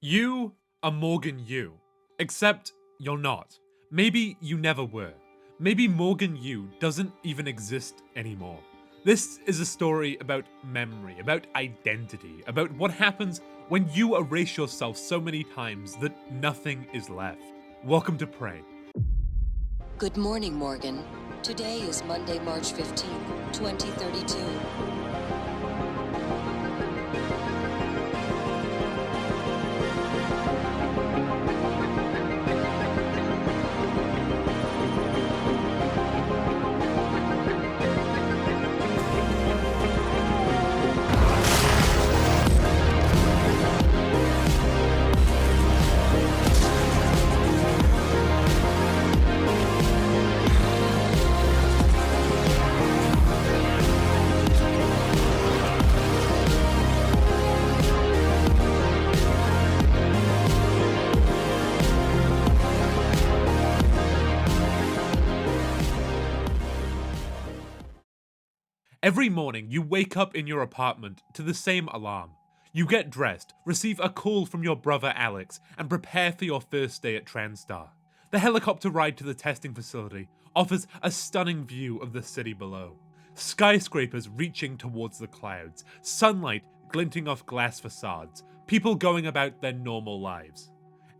You are Morgan Yu, except you're not. Maybe you never were. Maybe Morgan Yu doesn't even exist anymore. This is a story about memory, about identity, about what happens when you erase yourself so many times that nothing is left. Welcome to Prey. Good morning, Morgan. Today is Monday, March 15th, 2032. Every morning, you wake up in your apartment to the same alarm. You get dressed, receive a call from your brother Alex, and prepare for your first day at Transtar. The helicopter ride to the testing facility offers a stunning view of the city below. Skyscrapers reaching towards the clouds, sunlight glinting off glass facades, people going about their normal lives.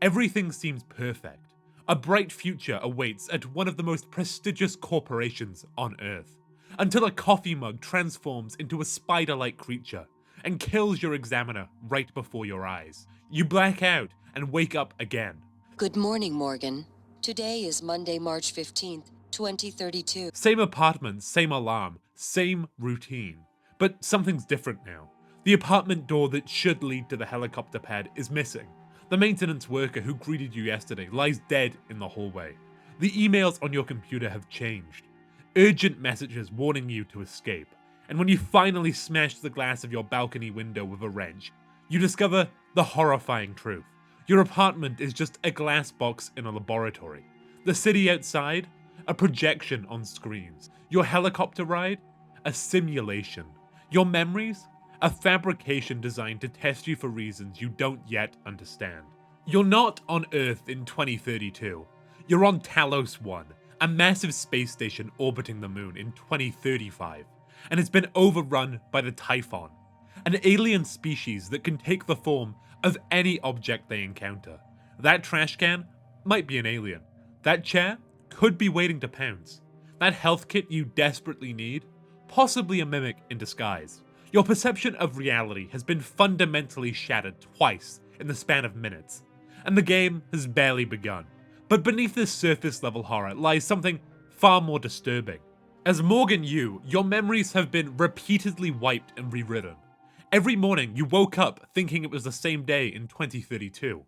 Everything seems perfect. A bright future awaits at one of the most prestigious corporations on Earth. Until a coffee mug transforms into a spider-like creature and kills your examiner right before your eyes. You black out and wake up again. Good morning, Morgan. Today is Monday, March 15th, 2032. Same apartment, same alarm, same routine. But something's different now. The apartment door that should lead to the helicopter pad is missing. The maintenance worker who greeted you yesterday lies dead in the hallway. The emails on your computer have changed. Urgent messages warning you to escape. And when you finally smash the glass of your balcony window with a wrench, you discover the horrifying truth. Your apartment is just a glass box in a laboratory. The city outside, a projection on screens. Your helicopter ride, a simulation. Your memories, a fabrication designed to test you for reasons you don't yet understand. You're not on Earth in 2032. You're on Talos 1, a massive space station orbiting the moon in 2035, and it's been overrun by the Typhon, an alien species that can take the form of any object they encounter. That trash can might be an alien. That chair could be waiting to pounce. That health kit you desperately need, possibly a mimic in disguise. Your perception of reality has been fundamentally shattered twice in the span of minutes, and the game has barely begun. But beneath this surface level horror lies something far more disturbing. As Morgan Yu, your memories have been repeatedly wiped and rewritten. Every morning you woke up thinking it was the same day in 2032,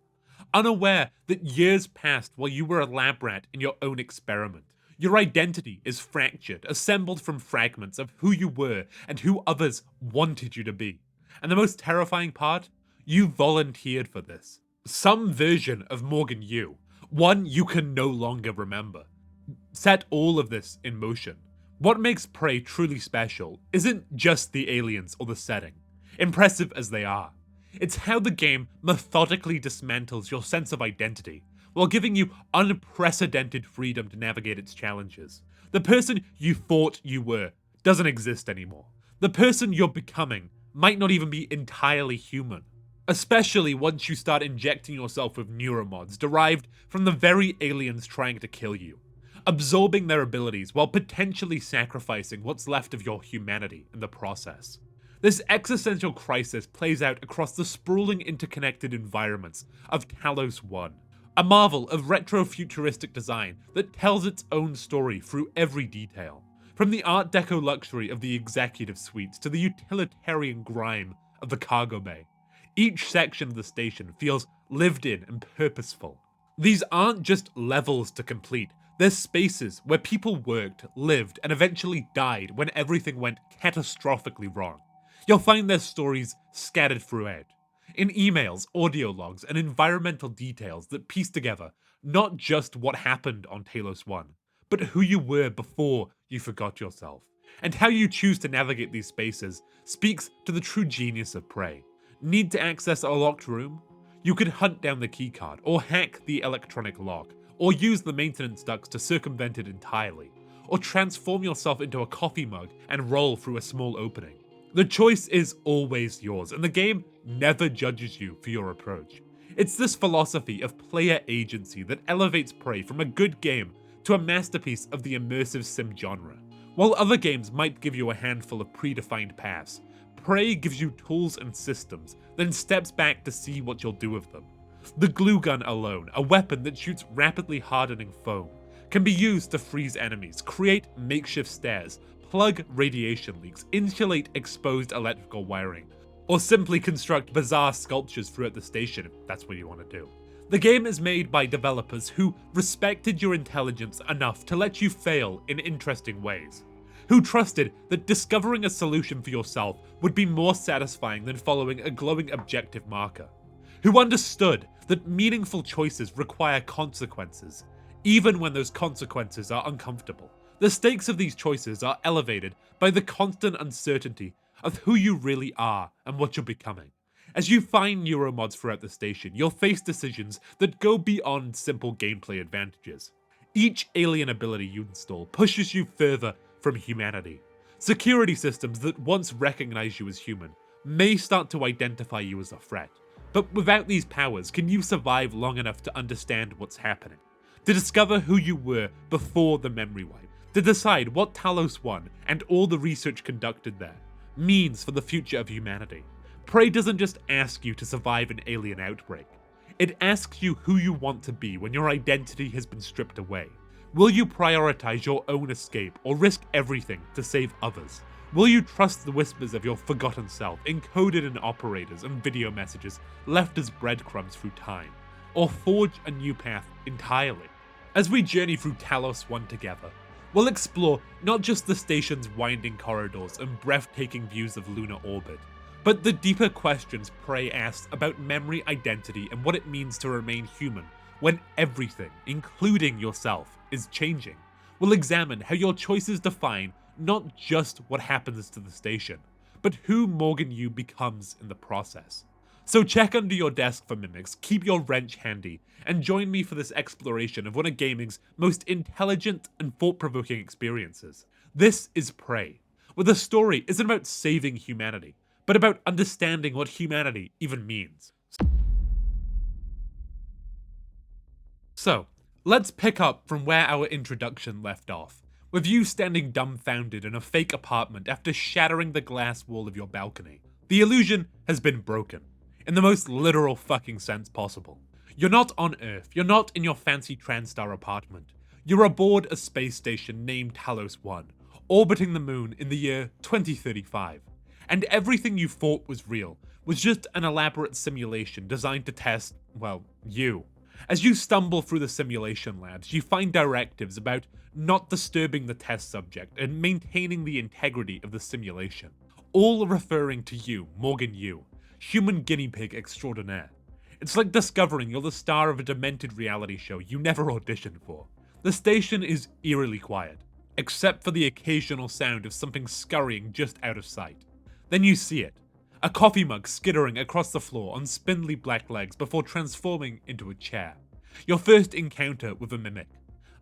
unaware that years passed while you were a lab rat in your own experiment. Your identity is fractured, assembled from fragments of who you were and who others wanted you to be. And the most terrifying part? You volunteered for this. Some version of Morgan Yu, one you can no longer remember, set all of this in motion. What makes Prey truly special isn't just the aliens or the setting, impressive as they are. It's how the game methodically dismantles your sense of identity, while giving you unprecedented freedom to navigate its challenges. The person you thought you were doesn't exist anymore. The person you're becoming might not even be entirely human. Especially once you start injecting yourself with neuromods derived from the very aliens trying to kill you, absorbing their abilities while potentially sacrificing what's left of your humanity in the process. This existential crisis plays out across the sprawling interconnected environments of Talos 1, a marvel of retro-futuristic design that tells its own story through every detail. From the Art Deco luxury of the executive suites to the utilitarian grime of the cargo bay, each section of the station feels lived in and purposeful. These aren't just levels to complete, they're spaces where people worked, lived, and eventually died when everything went catastrophically wrong. You'll find their stories scattered throughout, in emails, audio logs, and environmental details that piece together not just what happened on Talos 1, but who you were before you forgot yourself. And how you choose to navigate these spaces speaks to the true genius of Prey. Need to access a locked room? You could hunt down the keycard, or hack the electronic lock, or use the maintenance ducts to circumvent it entirely, or transform yourself into a coffee mug and roll through a small opening. The choice is always yours, and the game never judges you for your approach. It's this philosophy of player agency that elevates Prey from a good game to a masterpiece of the immersive sim genre. While other games might give you a handful of predefined paths, Prey gives you tools and systems, then steps back to see what you'll do with them. The glue gun alone, a weapon that shoots rapidly hardening foam, can be used to freeze enemies, create makeshift stairs, plug radiation leaks, insulate exposed electrical wiring, or simply construct bizarre sculptures throughout the station if that's what you want to do. The game is made by developers who respected your intelligence enough to let you fail in interesting ways, who trusted that discovering a solution for yourself would be more satisfying than following a glowing objective marker, who understood that meaningful choices require consequences, even when those consequences are uncomfortable. The stakes of these choices are elevated by the constant uncertainty of who you really are and what you're becoming. As you find neuromods throughout the station, you'll face decisions that go beyond simple gameplay advantages. Each alien ability you install pushes you further from humanity. Security systems that once recognized you as human may start to identify you as a threat. But without these powers, can you survive long enough to understand what's happening? To discover who you were before the memory wipe? To decide what Talos 1 and all the research conducted there means for the future of humanity? Prey doesn't just ask you to survive an alien outbreak. It asks you who you want to be when your identity has been stripped away. Will you prioritize your own escape or risk everything to save others? Will you trust the whispers of your forgotten self, encoded in operators and video messages left as breadcrumbs through time? Or forge a new path entirely? As we journey through Talos 1 together, we'll explore not just the station's winding corridors and breathtaking views of lunar orbit, but the deeper questions Prey asks about memory, identity, and what it means to remain human when everything, including yourself, is changing. We'll examine how your choices define not just what happens to the station, but who Morgan Yu becomes in the process. So check under your desk for mimics, keep your wrench handy, and join me for this exploration of one of gaming's most intelligent and thought-provoking experiences. This is Prey, where the story isn't about saving humanity, but about understanding what humanity even means. So, let's pick up from where our introduction left off, with you standing dumbfounded in a fake apartment after shattering the glass wall of your balcony. The illusion has been broken, in the most literal fucking sense possible. You're not on Earth, you're not in your fancy TranStar apartment. You're aboard a space station named Talos 1, orbiting the moon in the year 2035. And everything you thought was real was just an elaborate simulation designed to test, well, you. As you stumble through the simulation labs, you find directives about not disturbing the test subject and maintaining the integrity of the simulation, all referring to you, Morgan Yu, human guinea pig extraordinaire. It's like discovering you're the star of a demented reality show you never auditioned for. The station is eerily quiet, except for the occasional sound of something scurrying just out of sight. Then you see it, a coffee mug skittering across the floor on spindly black legs before transforming into a chair. Your first encounter with a mimic,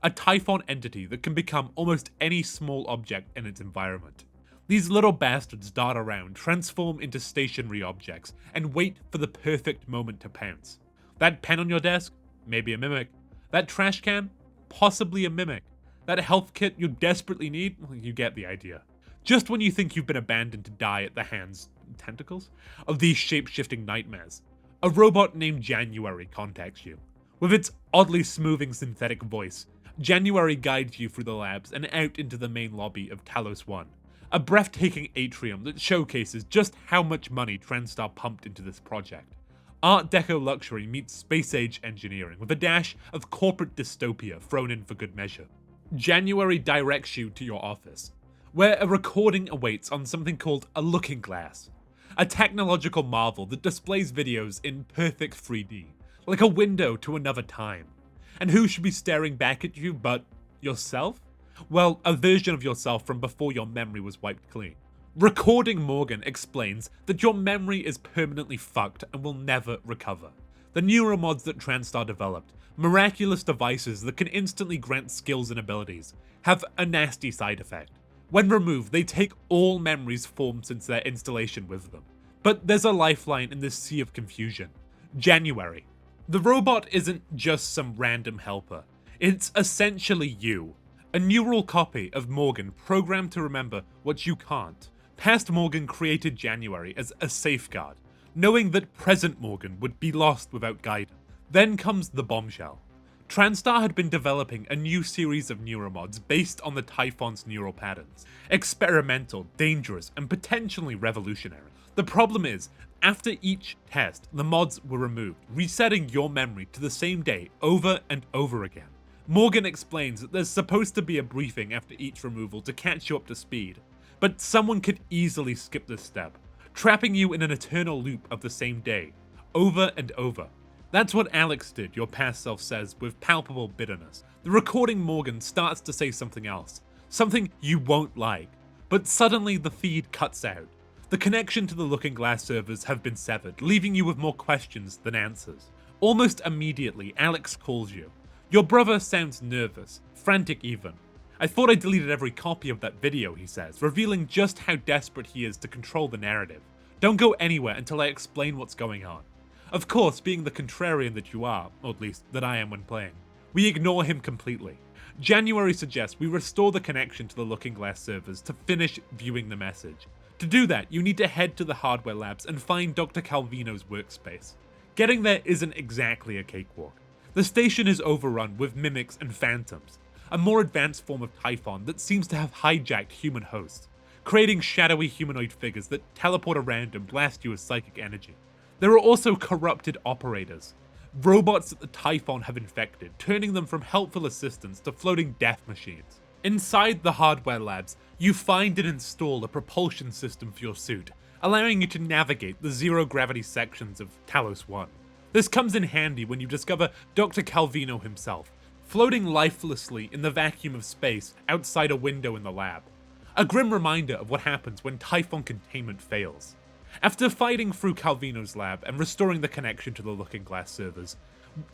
a Typhon entity that can become almost any small object in its environment. These little bastards dart around, transform into stationary objects, and wait for the perfect moment to pounce. That pen on your desk? Maybe a mimic. That trash can? Possibly a mimic. That health kit you desperately need? Well, you get the idea. Just when you think you've been abandoned to die at the hands, tentacles, of these shape-shifting nightmares, a robot named January contacts you. With its oddly smoothing synthetic voice, January guides you through the labs and out into the main lobby of Talos 1. A breathtaking atrium that showcases just how much money TranStar pumped into this project. Art Deco luxury meets space-age engineering with a dash of corporate dystopia thrown in for good measure. January directs you to your office, where a recording awaits on something called a looking glass, a technological marvel that displays videos in perfect 3D, like a window to another time. And who should be staring back at you but yourself? Well, a version of yourself from before your memory was wiped clean. Recording Morgan explains that your memory is permanently fucked and will never recover. The neuromods that TranStar developed, miraculous devices that can instantly grant skills and abilities, have a nasty side effect. When removed, they take all memories formed since their installation with them. But there's a lifeline in this sea of confusion. January. The robot isn't just some random helper. It's essentially you. A neural copy of Morgan programmed to remember what you can't. Past Morgan created January as a safeguard, knowing that present Morgan would be lost without guidance. Then comes the bombshell. TranStar had been developing a new series of neuromods based on the Typhon's neural patterns. Experimental, dangerous, and potentially revolutionary. The problem is, after each test, the mods were removed, resetting your memory to the same day over and over again. Morgan explains that there's supposed to be a briefing after each removal to catch you up to speed, but someone could easily skip this step, trapping you in an eternal loop of the same day, over and over. That's what Alex did, your past self says with palpable bitterness. The recording Morgan starts to say something else, something you won't like, but suddenly the feed cuts out. The connection to the Looking Glass servers have been severed, leaving you with more questions than answers. Almost immediately, Alex calls you. Your brother sounds nervous, frantic even. I thought I deleted every copy of that video, he says, revealing just how desperate he is to control the narrative. Don't go anywhere until I explain what's going on. Of course, being the contrarian that you are, or at least that I am when playing, we ignore him completely. January suggests we restore the connection to the Looking Glass servers to finish viewing the message. To do that, you need to head to the hardware labs and find Dr. Calvino's workspace. Getting there isn't exactly a cakewalk. The station is overrun with mimics and phantoms, a more advanced form of Typhon that seems to have hijacked human hosts, creating shadowy humanoid figures that teleport around and blast you with psychic energy. There are also corrupted operators, robots that the Typhon have infected, turning them from helpful assistants to floating death machines. Inside the hardware labs, you find and install a propulsion system for your suit, allowing you to navigate the zero-gravity sections of Talos 1. This comes in handy when you discover Dr. Calvino himself, floating lifelessly in the vacuum of space outside a window in the lab. A grim reminder of what happens when Typhon containment fails. After fighting through Calvino's lab and restoring the connection to the Looking Glass servers,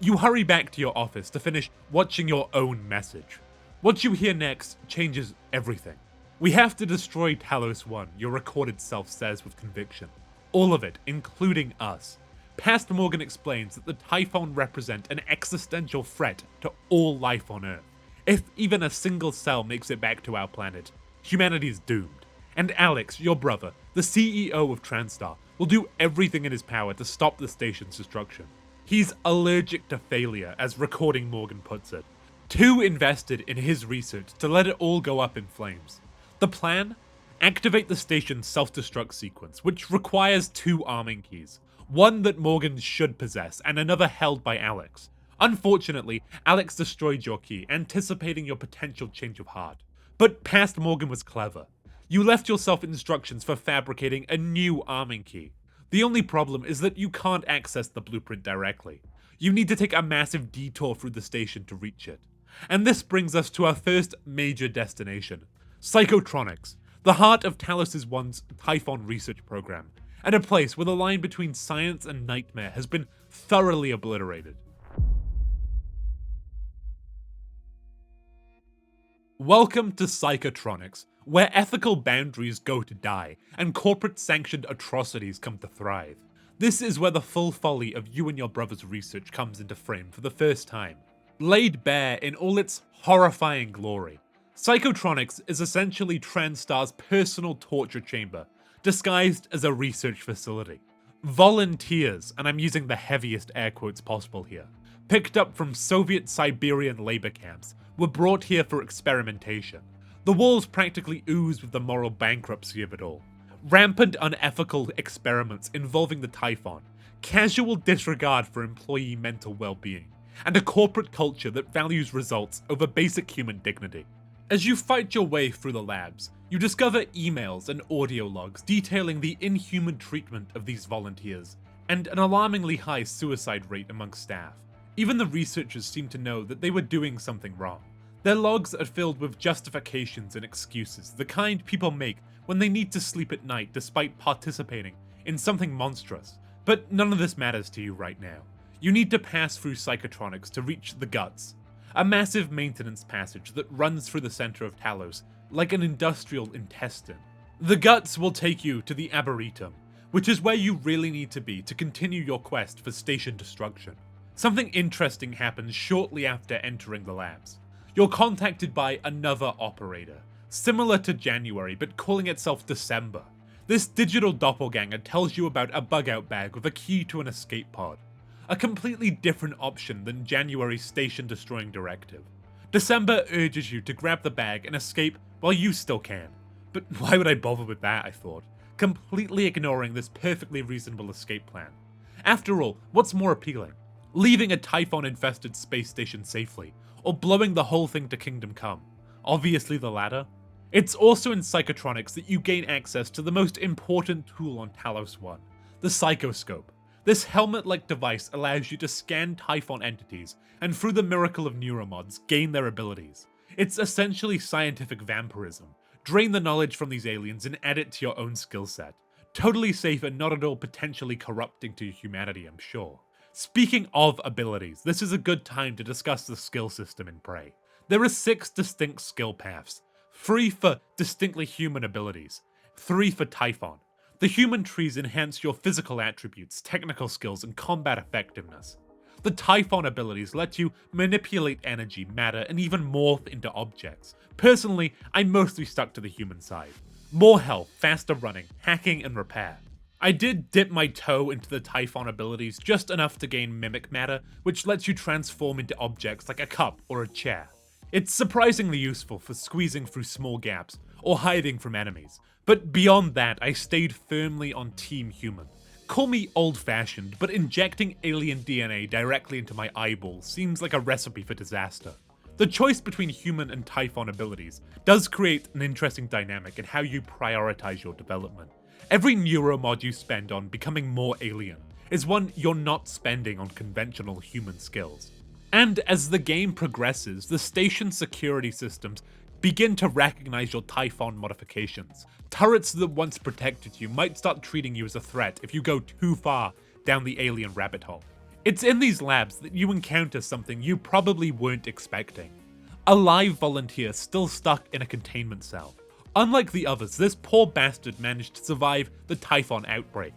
you hurry back to your office to finish watching your own message. What you hear next changes everything. We have to destroy Talos 1, your recorded self says with conviction. All of it, including us. Past Morgan explains that the Typhon represent an existential threat to all life on Earth. If even a single cell makes it back to our planet, humanity is doomed. And Alex, your brother, the CEO of TranStar, will do everything in his power to stop the station's destruction. He's allergic to failure, as Recording Morgan puts it. Too invested in his research to let it all go up in flames. The plan? Activate the station's self-destruct sequence, which requires 2 arming keys. One that Morgan should possess, and another held by Alex. Unfortunately, Alex destroyed your key, anticipating your potential change of heart. But Past Morgan was clever. You left yourself instructions for fabricating a new arming key. The only problem is that you can't access the blueprint directly. You need to take a massive detour through the station to reach it. And this brings us to our first major destination, Psychotronics, the heart of Talos 1's Typhon research program, and a place where the line between science and nightmare has been thoroughly obliterated. Welcome to Psychotronics, where ethical boundaries go to die, and corporate-sanctioned atrocities come to thrive. This is where the full folly of you and your brother's research comes into frame for the first time. Laid bare in all its horrifying glory, Psychotronics is essentially TranStar's personal torture chamber, disguised as a research facility. Volunteers, and I'm using the heaviest air quotes possible here, picked up from Soviet Siberian labor camps, were brought here for experimentation. The walls practically ooze with the moral bankruptcy of it all. Rampant unethical experiments involving the Typhon, casual disregard for employee mental well-being, and a corporate culture that values results over basic human dignity. As you fight your way through the labs, you discover emails and audio logs detailing the inhuman treatment of these volunteers, and an alarmingly high suicide rate among staff. Even the researchers seem to know that they were doing something wrong. Their logs are filled with justifications and excuses, the kind people make when they need to sleep at night despite participating in something monstrous. But none of this matters to you right now. You need to pass through Psychotronics to reach the Guts, a massive maintenance passage that runs through the center of Talos like an industrial intestine. The Guts will take you to the Aboretum, which is where you really need to be to continue your quest for station destruction. Something interesting happens shortly after entering the labs. You're contacted by another operator, similar to January but calling itself December. This digital doppelganger tells you about a bug-out bag with a key to an escape pod. A completely different option than January's station-destroying directive. December urges you to grab the bag and escape while you still can. But why would I bother with that, I thought, completely ignoring this perfectly reasonable escape plan. After all, what's more appealing? Leaving a Typhon-infested space station safely, or blowing the whole thing to Kingdom Come? Obviously the latter. It's also in Psychotronics that you gain access to the most important tool on Talos 1, the Psychoscope. This helmet-like device allows you to scan Typhon entities, and through the miracle of neuromods, gain their abilities. It's essentially scientific vampirism. Drain the knowledge from these aliens and add it to your own skill set. Totally safe and not at all potentially corrupting to humanity, I'm sure. Speaking of abilities, this is a good time to discuss the skill system in Prey. There are 6 distinct skill paths, 3 for distinctly human abilities, 3 for Typhon. The human trees enhance your physical attributes, technical skills, and combat effectiveness. The Typhon abilities let you manipulate energy, matter, and even morph into objects. Personally, I mostly stuck to the human side. More health, faster running, hacking, and repair. I did dip my toe into the Typhon abilities just enough to gain Mimic Matter, which lets you transform into objects like a cup or a chair. It's surprisingly useful for squeezing through small gaps or hiding from enemies, but beyond that I stayed firmly on Team Human. Call me old-fashioned, but injecting alien DNA directly into my eyeball seems like a recipe for disaster. The choice between human and Typhon abilities does create an interesting dynamic in how you prioritize your development. Every neuromod you spend on becoming more alien is one you're not spending on conventional human skills. And as the game progresses, the station's security systems begin to recognize your Typhon modifications. Turrets that once protected you might start treating you as a threat if you go too far down the alien rabbit hole. It's in these labs that you encounter something you probably weren't expecting. A live volunteer still stuck in a containment cell. Unlike the others, this poor bastard managed to survive the Typhon outbreak,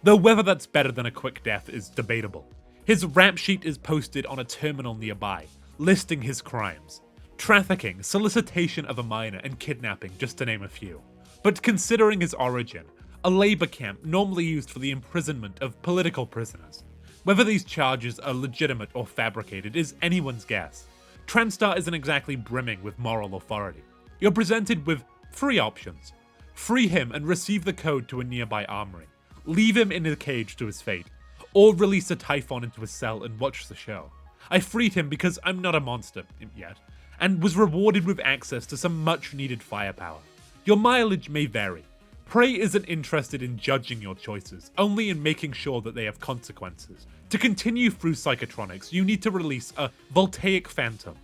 though whether that's better than a quick death is debatable. His rap sheet is posted on a terminal nearby, listing his crimes. Trafficking, solicitation of a minor, and kidnapping, just to name a few. But considering his origin, a labor camp normally used for the imprisonment of political prisoners. Whether these charges are legitimate or fabricated is anyone's guess. Transstar isn't exactly brimming with moral authority. You're presented with 3 options. Free him and receive the code to a nearby armory. Leave him in a cage to his fate. Or release a Typhon into a cell and watch the show. I freed him because I'm not a monster, yet, and was rewarded with access to some much needed firepower. Your mileage may vary. Prey isn't interested in judging your choices, only in making sure that they have consequences. To continue through Psychotronics, you need to release a Voltaic Phantom,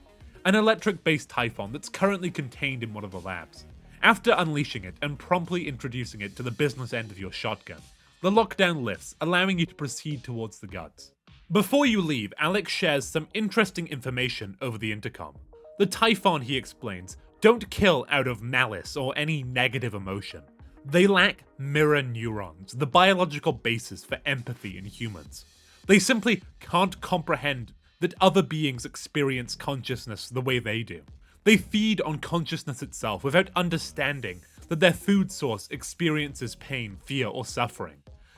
an electric-based Typhon that's currently contained in one of the labs. After unleashing it and promptly introducing it to the business end of your shotgun, the lockdown lifts, allowing you to proceed towards the Guts. Before you leave, Alex shares some interesting information over the intercom. The Typhon, he explains, don't kill out of malice or any negative emotion. They lack mirror neurons, the biological basis for empathy in humans. They simply can't comprehend that other beings experience consciousness the way they do. They feed on consciousness itself without understanding that their food source experiences pain, fear, or suffering.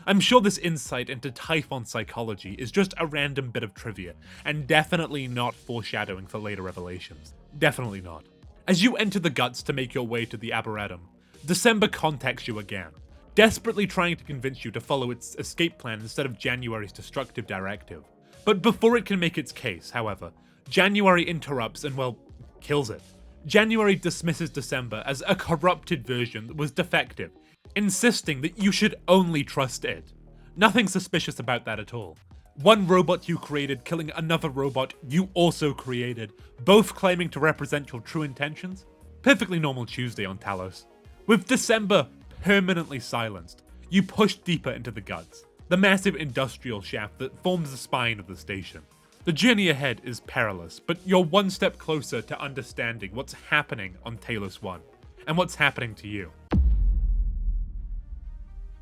I'm sure this insight into Typhon psychology is just a random bit of trivia, and definitely not foreshadowing for later revelations. Definitely not. As you enter the Guts to make your way to the Aboretum, December contacts you again, desperately trying to convince you to follow its escape plan instead of January's destructive directive. But before it can make its case, however, January interrupts and, well, kills it. January dismisses December as a corrupted version that was defective, insisting that you should only trust it. Nothing suspicious about that at all. One robot you created killing another robot you also created, both claiming to represent your true intentions? Perfectly normal Tuesday on Talos. With December permanently silenced, you push deeper into the Guts. the massive industrial shaft that forms the spine of the station. The journey ahead is perilous, but you're one step closer to understanding what's happening on Talos 1, and what's happening to you.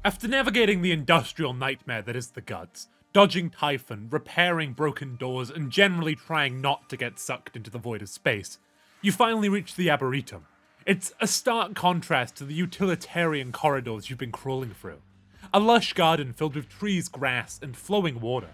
After navigating the industrial nightmare that is the guts, dodging Typhon, repairing broken doors, and generally trying not to get sucked into the void of space, you finally reach the Aboretum. It's a stark contrast to the utilitarian corridors you've been crawling through. A lush garden filled with trees, grass, and flowing water.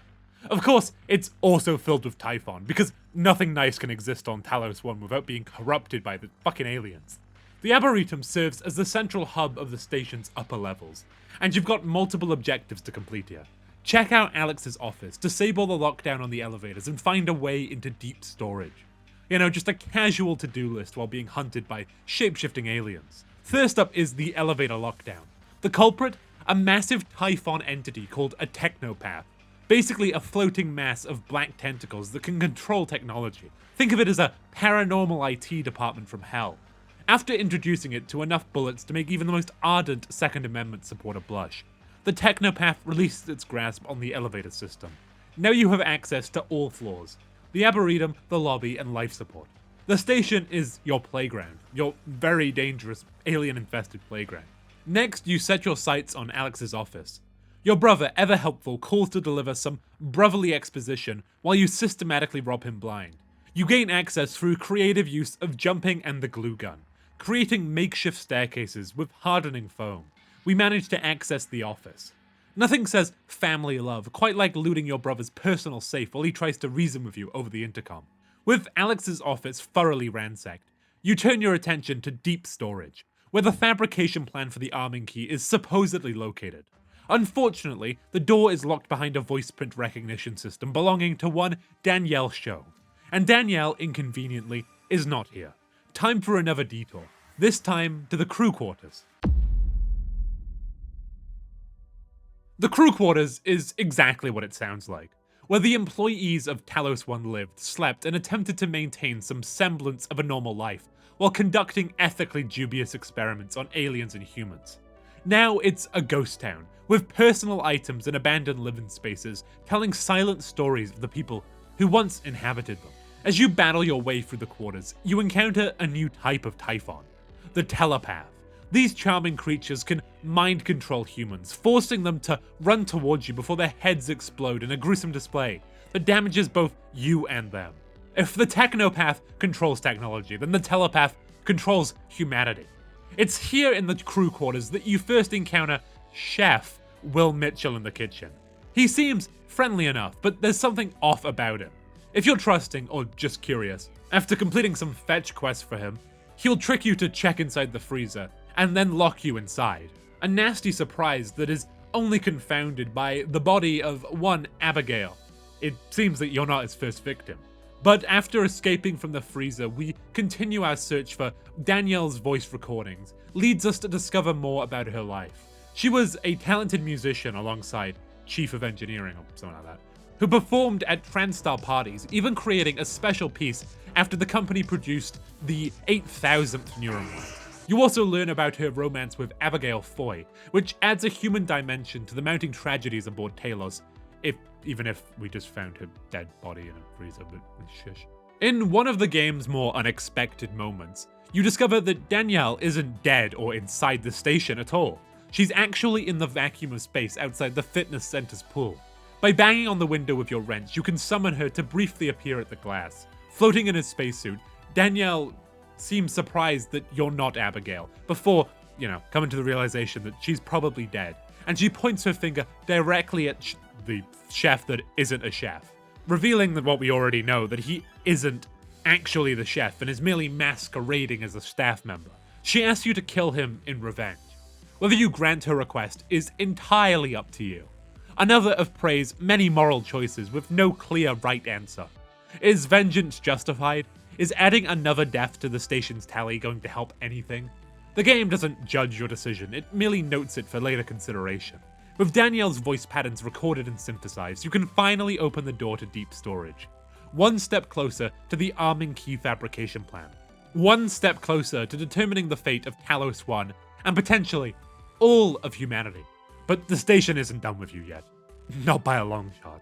Of course, it's also filled with Typhon, because nothing nice can exist on Talos 1 without being corrupted by the fucking aliens. The Aboretum serves as the central hub of the station's upper levels, and you've got multiple objectives to complete here. Check out Alex's office, disable the lockdown on the elevators, and find a way into deep storage. You know, just a casual to-do list while being hunted by shape-shifting aliens. First up is the elevator lockdown. The culprit? A massive Typhon entity called a technopath. Basically a floating mass of black tentacles that can control technology. Think of it as a paranormal IT department from hell. After introducing it to enough bullets to make even the most ardent Second Amendment supporter blush, the technopath released its grasp on the elevator system. Now you have access to all floors. The Aboretum, the lobby, and life support. The station is your playground. Your very dangerous, alien-infested playground. Next, you set your sights on Alex's office. Your brother, ever helpful, calls to deliver some brotherly exposition while you systematically rob him blind. You gain access through creative use of jumping and the glue gun, creating makeshift staircases with hardening foam. We manage to access the office. Nothing says family love quite like looting your brother's personal safe while he tries to reason with you over the intercom. With Alex's office thoroughly ransacked, you turn your attention to deep storage, where the fabrication plan for the arming key is supposedly located. Unfortunately, the door is locked behind a voice print recognition system belonging to one Danielle Show. And Danielle, inconveniently, is not here. Time for another detour, this time to the crew quarters. The crew quarters is exactly what it sounds like, where the employees of Talos 1 lived, slept, and attempted to maintain some semblance of a normal life, while conducting ethically dubious experiments on aliens and humans. Now it's a ghost town, with personal items and abandoned living spaces telling silent stories of the people who once inhabited them. As you battle your way through the quarters, you encounter a new type of Typhon, the telepath. These charming creatures can mind control humans, forcing them to run towards you before their heads explode in a gruesome display that damages both you and them. If the technopath controls technology, then the telepath controls humanity. It's here in the crew quarters that you first encounter Chef Will Mitchell in the kitchen. He seems friendly enough, but there's something off about him. If you're trusting or just curious, after completing some fetch quests for him, he'll trick you to check inside the freezer and then lock you inside. A nasty surprise that is only confounded by the body of one Abigail. It seems that you're not his first victim. But after escaping from the freezer, we continue our search for Danielle's voice recordings, leads us to discover more about her life. She was a talented musician alongside Chief of Engineering or something like that, who performed at TransStar parties, even creating a special piece after the company produced the 8,000th neuron. You also learn about her romance with Abigail Foy, which adds a human dimension to the mounting tragedies aboard Talos, even if we just found her dead body in a freezer, but shush. In one of the game's more unexpected moments, you discover that Danielle isn't dead or inside the station at all. She's actually in the vacuum of space outside the fitness center's pool. By banging on the window with your wrench, you can summon her to briefly appear at the glass. Floating in a spacesuit, Danielle seems surprised that you're not Abigail, before, coming to the realization that she's probably dead. And she points her finger directly at the chef that isn't a chef, revealing that what we already know, that he isn't actually the chef and is merely masquerading as a staff member. She asks you to kill him in revenge. Whether you grant her request is entirely up to you. Another of Prey's many moral choices with no clear right answer. Is vengeance justified? Is adding another death to the station's tally going to help anything? The game doesn't judge your decision, it merely notes it for later consideration. With Danielle's voice patterns recorded and synthesized, you can finally open the door to deep storage. One step closer to the arming key fabrication plan. One step closer to determining the fate of Talos 1, and potentially all of humanity. But the station isn't done with you yet. Not by a long shot.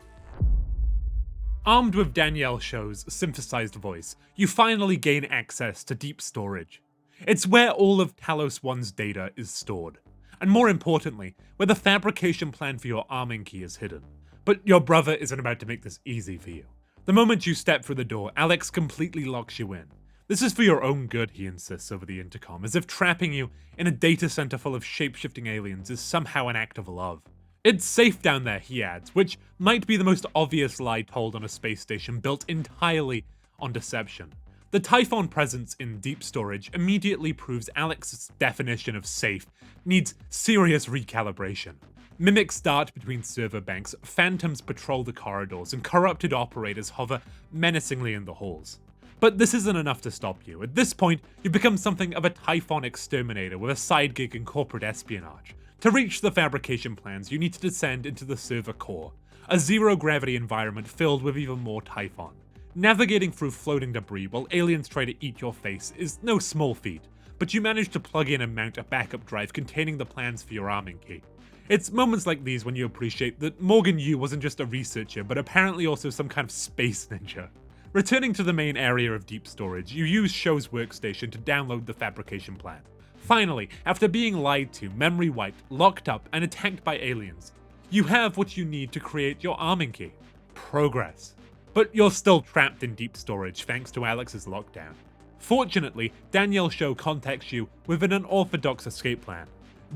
Armed with Danielle Show's synthesized voice, you finally gain access to deep storage. It's where all of Talos One's data is stored, and more importantly, where the fabrication plan for your arming key is hidden. But your brother isn't about to make this easy for you. The moment you step through the door, Alex completely locks you in. This is for your own good, he insists over the intercom, as if trapping you in a data center full of shape-shifting aliens is somehow an act of love. It's safe down there, he adds, which might be the most obvious lie told on a space station built entirely on deception. The Typhon presence in deep storage immediately proves Alex's definition of safe needs serious recalibration. Mimics dart between server banks, phantoms patrol the corridors, and corrupted operators hover menacingly in the halls. But this isn't enough to stop you. At this point, you become something of a Typhon exterminator with a side gig in corporate espionage. To reach the fabrication plans, you need to descend into the server core, a zero-gravity environment filled with even more Typhon. Navigating through floating debris while aliens try to eat your face is no small feat, but you manage to plug in and mount a backup drive containing the plans for your arming key. It's moments like these when you appreciate that Morgan Yu wasn't just a researcher, but apparently also some kind of space ninja. Returning to the main area of deep storage, you use Show's workstation to download the fabrication plan. Finally, after being lied to, memory wiped, locked up, and attacked by aliens, you have what you need to create your arming key. Progress. But you're still trapped in deep storage thanks to Alex's lockdown. Fortunately, Danielle Show contacts you with an unorthodox escape plan.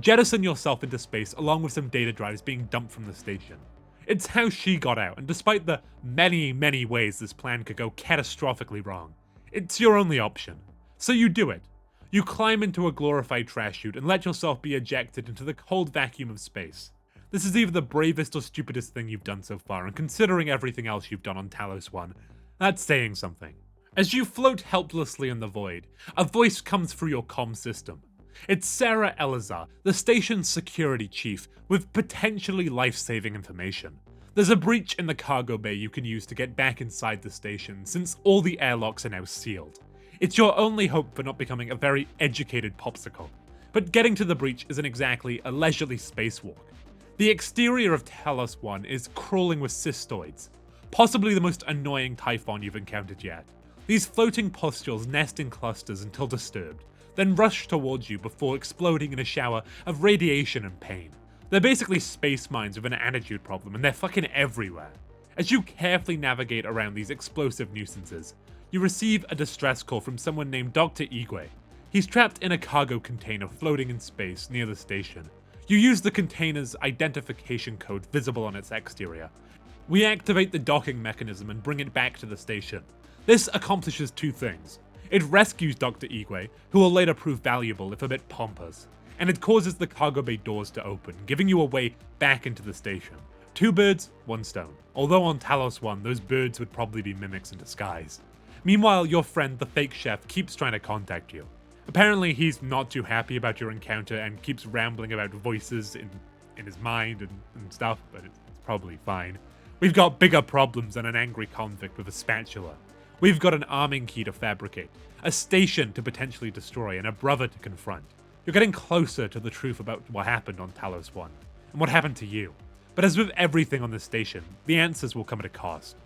Jettison yourself into space along with some data drives being dumped from the station. It's how she got out, and despite the many ways this plan could go catastrophically wrong, it's your only option. So you do it. You climb into a glorified trash chute and let yourself be ejected into the cold vacuum of space. This is either the bravest or stupidest thing you've done so far, and considering everything else you've done on Talos 1, that's saying something. As you float helplessly in the void, a voice comes through your comm system. It's Sarah Elazar, the station's security chief, with potentially life-saving information. There's a breach in the cargo bay you can use to get back inside the station, since all the airlocks are now sealed. It's your only hope for not becoming a very educated popsicle. But getting to the breach isn't exactly a leisurely spacewalk. The exterior of Talos 1 is crawling with cystoids, possibly the most annoying Typhon you've encountered yet. These floating pustules nest in clusters until disturbed, then rush towards you before exploding in a shower of radiation and pain. They're basically space mines with an attitude problem, and they're fucking everywhere. As you carefully navigate around these explosive nuisances, you receive a distress call from someone named Dr. Igwe. He's trapped in a cargo container floating in space near the station. You use the container's identification code visible on its exterior. We activate the docking mechanism and bring it back to the station. This accomplishes two things. It rescues Dr. Igwe, who will later prove valuable if a bit pompous, and it causes the cargo bay doors to open, giving you a way back into the station. Two birds, one stone. Although on Talos 1, those birds would probably be mimics in disguise. Meanwhile, your friend, the fake chef, keeps trying to contact you. Apparently, he's not too happy about your encounter and keeps rambling about voices in his mind and stuff, but it's probably fine. We've got bigger problems than an angry convict with a spatula. We've got an arming key to fabricate, a station to potentially destroy, and a brother to confront. You're getting closer to the truth about what happened on Talos 1, and what happened to you. But as with everything on this station, the answers will come at a cost.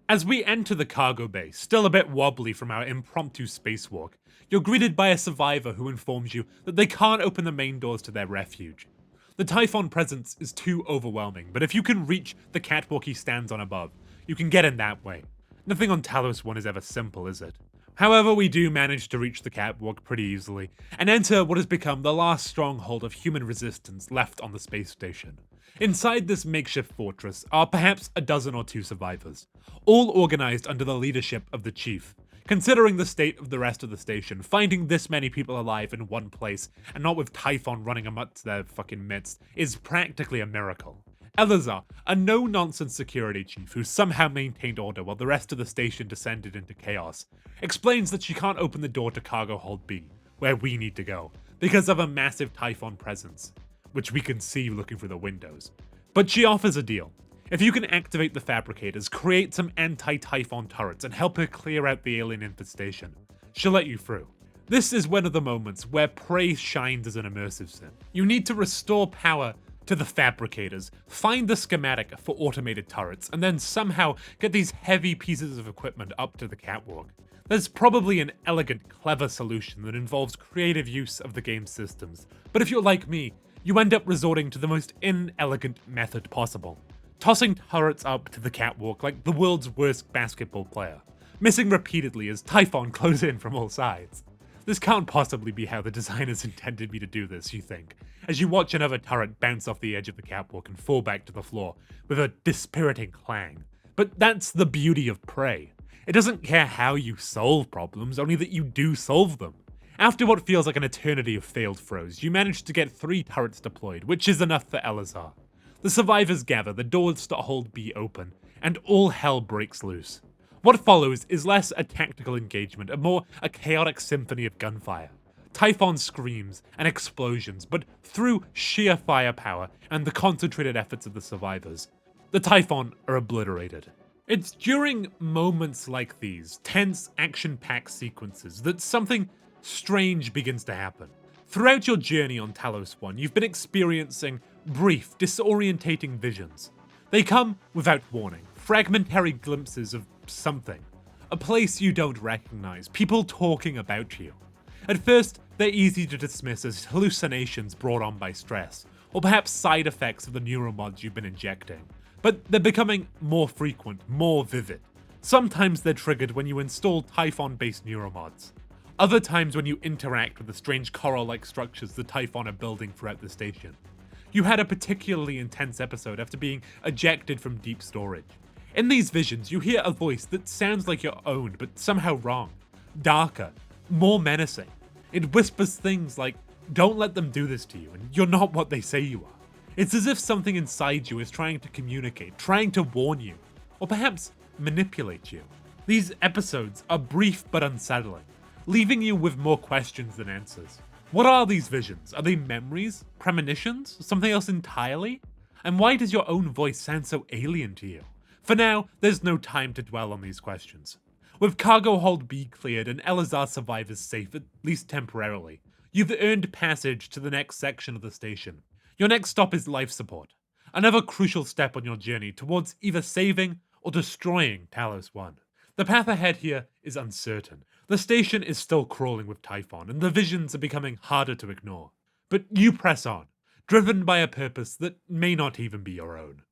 As we enter the cargo bay, still a bit wobbly from our impromptu spacewalk, you're greeted by a survivor who informs you that they can't open the main doors to their refuge. The Typhon presence is too overwhelming, but if you can reach the catwalk he stands on above, you can get in that way. Nothing on Talos 1 is ever simple, is it? However, we do manage to reach the catwalk pretty easily, and enter what has become the last stronghold of human resistance left on the space station. Inside this makeshift fortress are perhaps a dozen or two survivors, all organized under the leadership of the chief. Considering the state of the rest of the station, finding this many people alive in one place, and not with Typhon running amok their fucking midst, is practically a miracle. Elazar, a no-nonsense security chief who somehow maintained order while the rest of the station descended into chaos, explains that she can't open the door to cargo hold B, where we need to go, because of a massive Typhon presence, which we can see looking through the windows. But she offers a deal. If you can activate the fabricators, create some anti-Typhon turrets, and help her clear out the alien infestation, she'll let you through. This is one of the moments where Prey shines as an immersive sim. You need to restore power to the fabricators, find the schematic for automated turrets, and then somehow get these heavy pieces of equipment up to the catwalk. There's probably an elegant, clever solution that involves creative use of the game's systems, but if you're like me, you end up resorting to the most inelegant method possible. Tossing turrets up to the catwalk like the world's worst basketball player, missing repeatedly as Typhon close in from all sides. This can't possibly be how the designers intended me to do this, you think, as you watch another turret bounce off the edge of the catwalk and fall back to the floor with a dispiriting clang. But that's the beauty of Prey. It doesn't care how you solve problems, only that you do solve them. After what feels like an eternity of failed throws, you manage to get 3 turrets deployed, which is enough for Eleazar. The survivors gather, the doors to hold B open, and all hell breaks loose. What follows is less a tactical engagement and more a chaotic symphony of gunfire. Typhon screams and explosions, but through sheer firepower and the concentrated efforts of the survivors, the Typhon are obliterated. It's during moments like these, tense, action-packed sequences, that something strange begins to happen. Throughout your journey on Talos 1, you've been experiencing brief, disorientating visions. They come without warning, fragmentary glimpses of something. A place you don't recognize, people talking about you. At first, they're easy to dismiss as hallucinations brought on by stress, or perhaps side effects of the neuromods you've been injecting. But they're becoming more frequent, more vivid. Sometimes they're triggered when you install Typhon-based neuromods. Other times when you interact with the strange coral-like structures the Typhon are building throughout the station. You had a particularly intense episode after being ejected from deep storage. In these visions, you hear a voice that sounds like your own, but somehow wrong. Darker, more menacing. It whispers things like, "Don't let them do this to you, and you're not what they say you are." It's as if something inside you is trying to communicate, trying to warn you, or perhaps manipulate you. These episodes are brief but unsettling, leaving you with more questions than answers. What are these visions? Are they memories? Premonitions? Something else entirely? And why does your own voice sound so alien to you? For now, there's no time to dwell on these questions. With cargo hold B cleared and Eleazar survivors safe, at least temporarily, you've earned passage to the next section of the station. Your next stop is life support, another crucial step on your journey towards either saving or destroying Talos 1. The path ahead here is uncertain. The station is still crawling with Typhon, and the visions are becoming harder to ignore. But you press on, driven by a purpose that may not even be your own.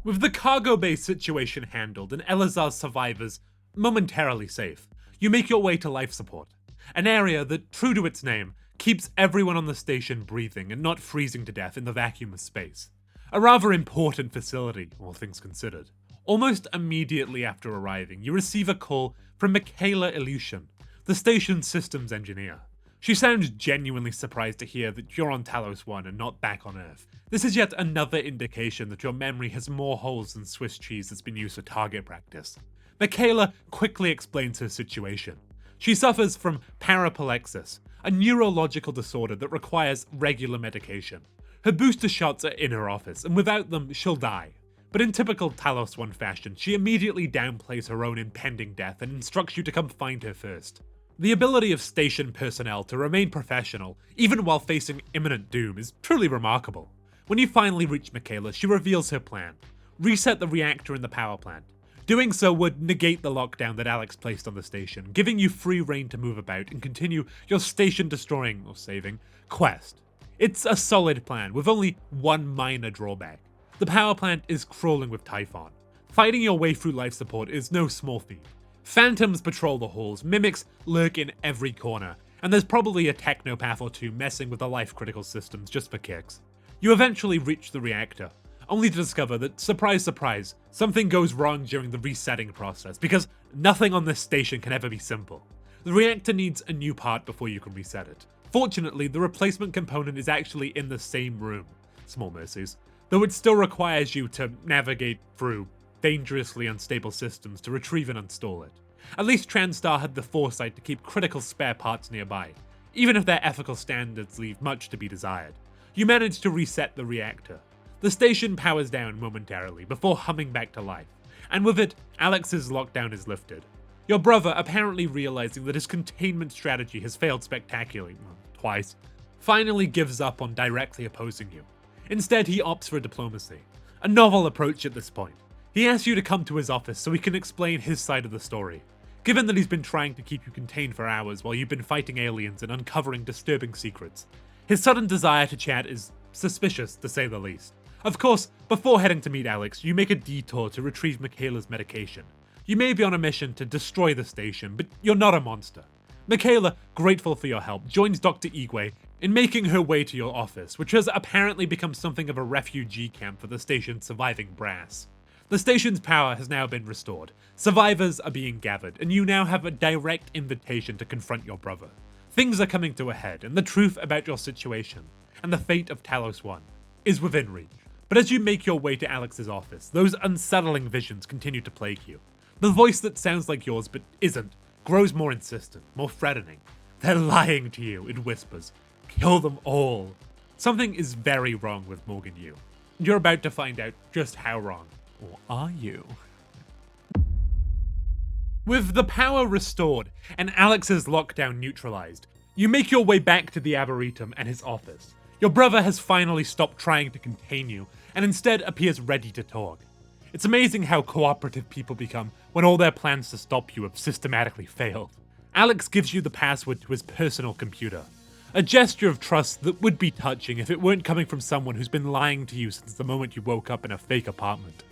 With the cargo bay situation handled and Eleazar's survivors momentarily safe, you make your way to life support, an area that, true to its name, keeps everyone on the station breathing and not freezing to death in the vacuum of space. A rather important facility, all things considered. Almost immediately after arriving, you receive a call from Michaela Ilyushin, the station's systems engineer. She sounds genuinely surprised to hear that you're on Talos 1 and not back on Earth. This is yet another indication that your memory has more holes than Swiss cheese that's been used for target practice. Michaela quickly explains her situation. She suffers from paraplexis, a neurological disorder that requires regular medication. Her booster shots are in her office, and without them, she'll die. But in typical Talos 1 fashion, she immediately downplays her own impending death and instructs you to come find her first. The ability of station personnel to remain professional, even while facing imminent doom, is truly remarkable. When you finally reach Michaela, she reveals her plan. Reset the reactor in the power plant. Doing so would negate the lockdown that Alex placed on the station, giving you free reign to move about and continue your station-destroying, or saving, quest. It's a solid plan, with only one minor drawback. The power plant is crawling with Typhon. Fighting your way through life support is no small feat. Phantoms patrol the halls, mimics lurk in every corner, and there's probably a technopath or two messing with the life-critical systems just for kicks. You eventually reach the reactor, only to discover that, surprise surprise, something goes wrong during the resetting process, because nothing on this station can ever be simple. The reactor needs a new part before you can reset it. Fortunately, the replacement component is actually in the same room. Small mercies. Though it still requires you to navigate through dangerously unstable systems to retrieve and install it. At least TranStar had the foresight to keep critical spare parts nearby, even if their ethical standards leave much to be desired. You manage to reset the reactor. The station powers down momentarily before humming back to life, and with it, Alex's lockdown is lifted. Your brother, apparently realizing that his containment strategy has failed spectacularly, twice, finally gives up on directly opposing you. Instead, he opts for diplomacy. A novel approach at this point. He asks you to come to his office so he can explain his side of the story. Given that he's been trying to keep you contained for hours while you've been fighting aliens and uncovering disturbing secrets, his sudden desire to chat is suspicious, to say the least. Of course, before heading to meet Alex, you make a detour to retrieve Michaela's medication. You may be on a mission to destroy the station, but you're not a monster. Michaela, grateful for your help, joins Dr. Igwe in making her way to your office, which has apparently become something of a refugee camp for the station's surviving brass. The station's power has now been restored, survivors are being gathered, and you now have a direct invitation to confront your brother. Things are coming to a head, and the truth about your situation, and the fate of Talos 1, is within reach. But as you make your way to Alex's office, those unsettling visions continue to plague you. The voice that sounds like yours but isn't grows more insistent, more threatening. They're lying to you, it whispers. Kill them all. Something is very wrong with Morgan Yu. You're about to find out just how wrong. Or are you? With the power restored and Alex's lockdown neutralized, you make your way back to the Aboretum and his office. Your brother has finally stopped trying to contain you and instead appears ready to talk. It's amazing how cooperative people become when all their plans to stop you have systematically failed. Alex gives you the password to his personal computer, a gesture of trust that would be touching if it weren't coming from someone who's been lying to you since the moment you woke up in a fake apartment.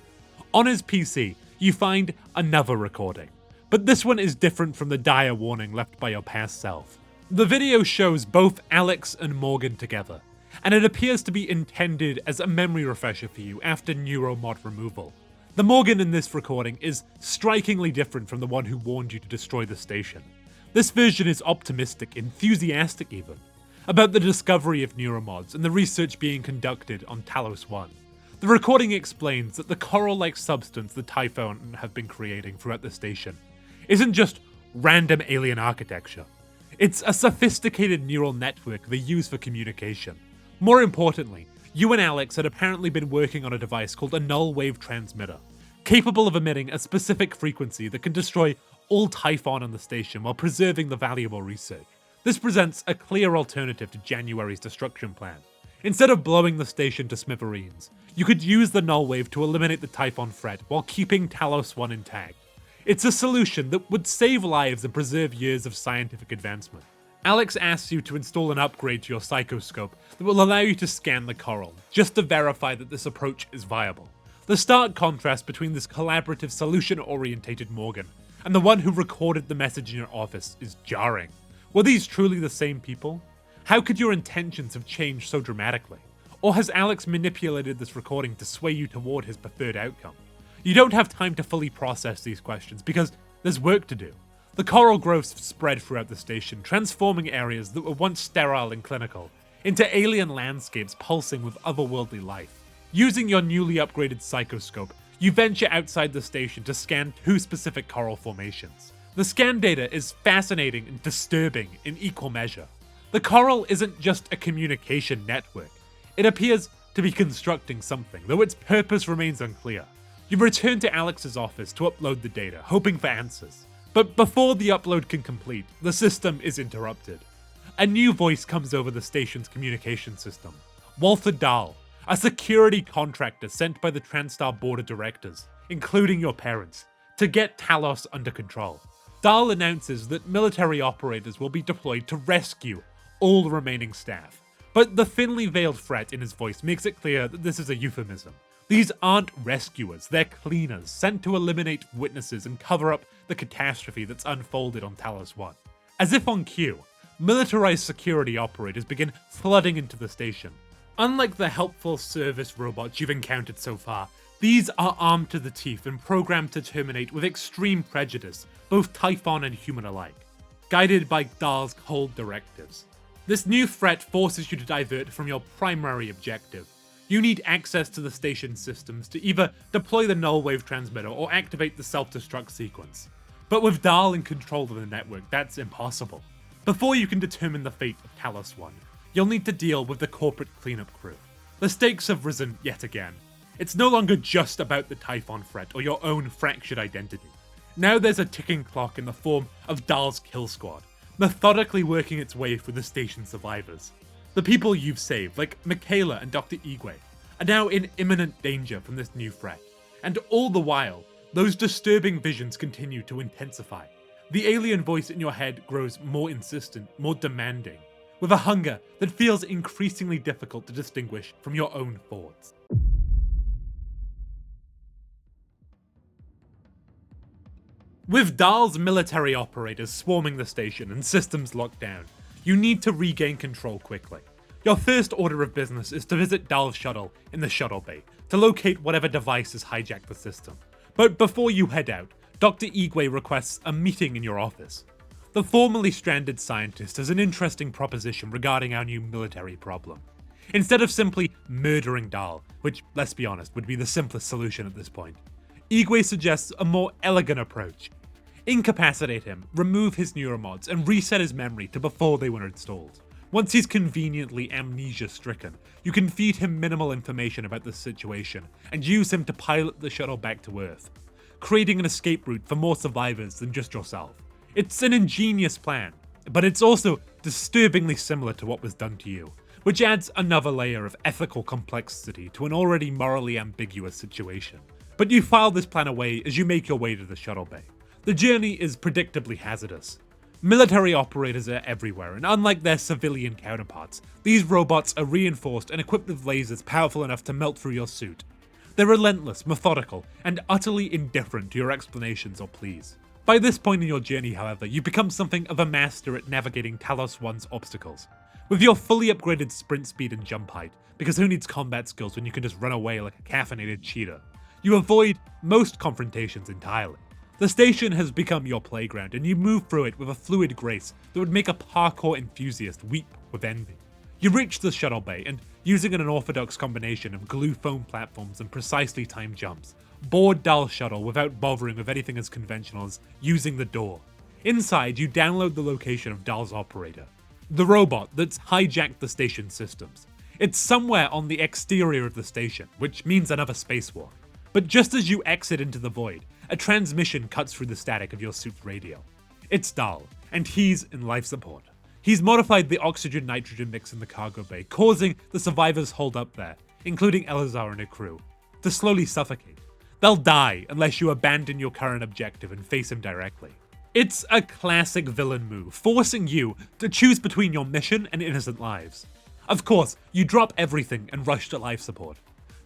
On his PC, you find another recording, but this one is different from the dire warning left by your past self. The video shows both Alex and Morgan together, and it appears to be intended as a memory refresher for you after neuromod removal. The Morgan in this recording is strikingly different from the one who warned you to destroy the station. This version is optimistic, enthusiastic even, about the discovery of neuromods and the research being conducted on Talos 1. The recording explains that the coral-like substance the Typhon have been creating throughout the station isn't just random alien architecture. It's a sophisticated neural network they use for communication. More importantly, you and Alex had apparently been working on a device called a null wave transmitter, capable of emitting a specific frequency that can destroy all Typhon on the station while preserving the valuable research. This presents a clear alternative to January's destruction plan. Instead of blowing the station to smithereens, you could use the null wave to eliminate the Typhon threat while keeping Talos 1 intact. It's a solution that would save lives and preserve years of scientific advancement. Alex asks you to install an upgrade to your psychoscope that will allow you to scan the coral, just to verify that this approach is viable. The stark contrast between this collaborative, solution-orientated Morgan and the one who recorded the message in your office is jarring. Were these truly the same people? How could your intentions have changed so dramatically? Or has Alex manipulated this recording to sway you toward his preferred outcome? You don't have time to fully process these questions because there's work to do. The coral growths spread throughout the station, transforming areas that were once sterile and clinical into alien landscapes pulsing with otherworldly life. Using your newly upgraded psychoscope, you venture outside the station to scan two specific coral formations. The scan data is fascinating and disturbing in equal measure. The coral isn't just a communication network. It appears to be constructing something, though its purpose remains unclear. You return to Alex's office to upload the data, hoping for answers. But before the upload can complete, the system is interrupted. A new voice comes over the station's communication system. Walther Dahl, a security contractor sent by the TranStar board of directors, including your parents, to get Talos under control. Dahl announces that military operators will be deployed to rescue all remaining staff. But the thinly veiled threat in his voice makes it clear that this is a euphemism. These aren't rescuers, they're cleaners, sent to eliminate witnesses and cover up the catastrophe that's unfolded on Talos 1. As if on cue, militarized security operators begin flooding into the station. Unlike the helpful service robots you've encountered so far, these are armed to the teeth and programmed to terminate with extreme prejudice, both Typhon and human alike, guided by Dahl's cold directives. This new threat forces you to divert from your primary objective. You need access to the station's systems to either deploy the null wave transmitter or activate the self-destruct sequence. But with Dahl in control of the network, that's impossible. Before you can determine the fate of Talos 1, you'll need to deal with the corporate cleanup crew. The stakes have risen yet again. It's no longer just about the Typhon threat or your own fractured identity. Now there's a ticking clock in the form of Dahl's kill squad, methodically working its way through the station's survivors. The people you've saved, like Michaela and Dr. Igwe, are now in imminent danger from this new threat. And all the while, those disturbing visions continue to intensify. The alien voice in your head grows more insistent, more demanding, with a hunger that feels increasingly difficult to distinguish from your own thoughts. With Dahl's military operators swarming the station and systems locked down, you need to regain control quickly. Your first order of business is to visit Dahl's shuttle in the shuttle bay to locate whatever device has hijacked the system. But before you head out, Dr. Igwe requests a meeting in your office. The formerly stranded scientist has an interesting proposition regarding our new military problem. Instead of simply murdering Dahl, which, let's be honest, would be the simplest solution at this point, Igwe suggests a more elegant approach. Incapacitate him, remove his neuromods, and reset his memory to before they were installed. Once he's conveniently amnesia-stricken, you can feed him minimal information about the situation and use him to pilot the shuttle back to Earth, creating an escape route for more survivors than just yourself. It's an ingenious plan, but it's also disturbingly similar to what was done to you, which adds another layer of ethical complexity to an already morally ambiguous situation. But you file this plan away as you make your way to the shuttle bay. The journey is predictably hazardous. Military operators are everywhere, and unlike their civilian counterparts, these robots are reinforced and equipped with lasers powerful enough to melt through your suit. They're relentless, methodical, and utterly indifferent to your explanations or pleas. By this point in your journey, however, you become something of a master at navigating Talos 1's obstacles. With your fully upgraded sprint speed and jump height, because who needs combat skills when you can just run away like a caffeinated cheetah, you avoid most confrontations entirely. The station has become your playground, and you move through it with a fluid grace that would make a parkour enthusiast weep with envy. You reach the shuttle bay, and using an unorthodox combination of glue foam platforms and precisely timed jumps, board Dahl's shuttle without bothering with anything as conventional as using the door. Inside, you download the location of Dahl's operator, the robot that's hijacked the station's systems. It's somewhere on the exterior of the station, which means another spacewalk. But just as you exit into the void, a transmission cuts through the static of your suit's radio. It's Dahl, and he's in life support. He's modified the oxygen-nitrogen mix in the cargo bay, causing the survivors holed up there, including Elazar and her crew, to slowly suffocate. They'll die unless you abandon your current objective and face him directly. It's a classic villain move, forcing you to choose between your mission and innocent lives. Of course, you drop everything and rush to life support.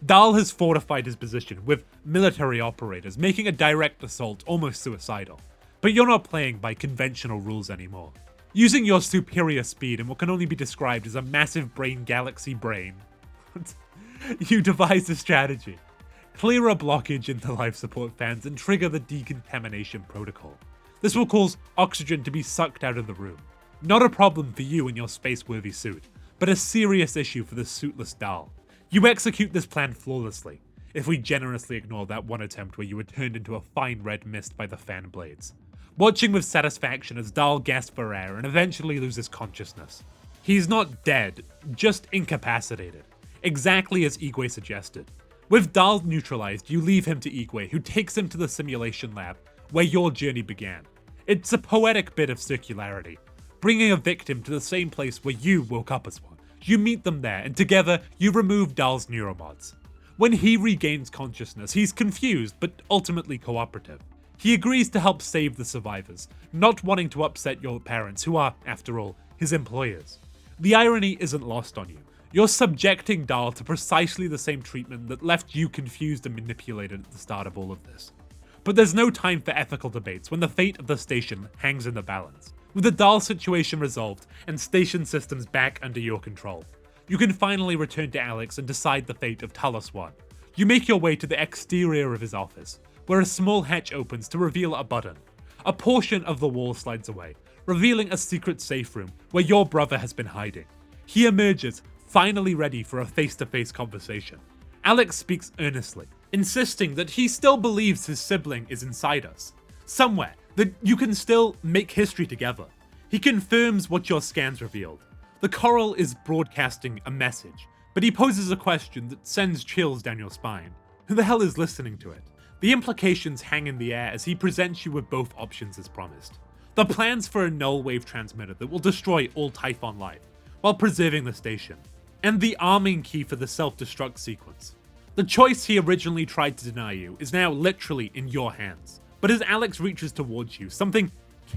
Dahl has fortified his position with military operators, making a direct assault almost suicidal. But you're not playing by conventional rules anymore. Using your superior speed and what can only be described as a massive brain galaxy brain, you devise a strategy. Clear a blockage in the life support fans and trigger the decontamination protocol. This will cause oxygen to be sucked out of the room. Not a problem for you in your space-worthy suit, but a serious issue for the suitless Dahl. You execute this plan flawlessly, if we generously ignore that one attempt where you were turned into a fine red mist by the fan blades. Watching with satisfaction as Dahl gasps for air and eventually loses consciousness. He's not dead, just incapacitated, exactly as Igwe suggested. With Dahl neutralized, you leave him to Igwe, who takes him to the simulation lab, where your journey began. It's a poetic bit of circularity, bringing a victim to the same place where you woke up as one. You meet them there, and together, you remove Dahl's neuromods. When he regains consciousness, he's confused, but ultimately cooperative. He agrees to help save the survivors, not wanting to upset your parents, who are, after all, his employers. The irony isn't lost on you. You're subjecting Dahl to precisely the same treatment that left you confused and manipulated at the start of all of this. But there's no time for ethical debates when the fate of the station hangs in the balance. With the Dahl situation resolved and station systems back under your control, you can finally return to Alex and decide the fate of Talos 1. You make your way to the exterior of his office, where a small hatch opens to reveal a button. A portion of the wall slides away, revealing a secret safe room where your brother has been hiding. He emerges, finally ready for a face-to-face conversation. Alex speaks earnestly, insisting that he still believes his sibling is inside us, somewhere, that you can still make history together. He confirms what your scans revealed. The coral is broadcasting a message, but he poses a question that sends chills down your spine. Who the hell is listening to it? The implications hang in the air as he presents you with both options as promised. The plans for a null wave transmitter that will destroy all Typhon life, while preserving the station, and the arming key for the self-destruct sequence. The choice he originally tried to deny you is now literally in your hands. But as Alex reaches towards you, something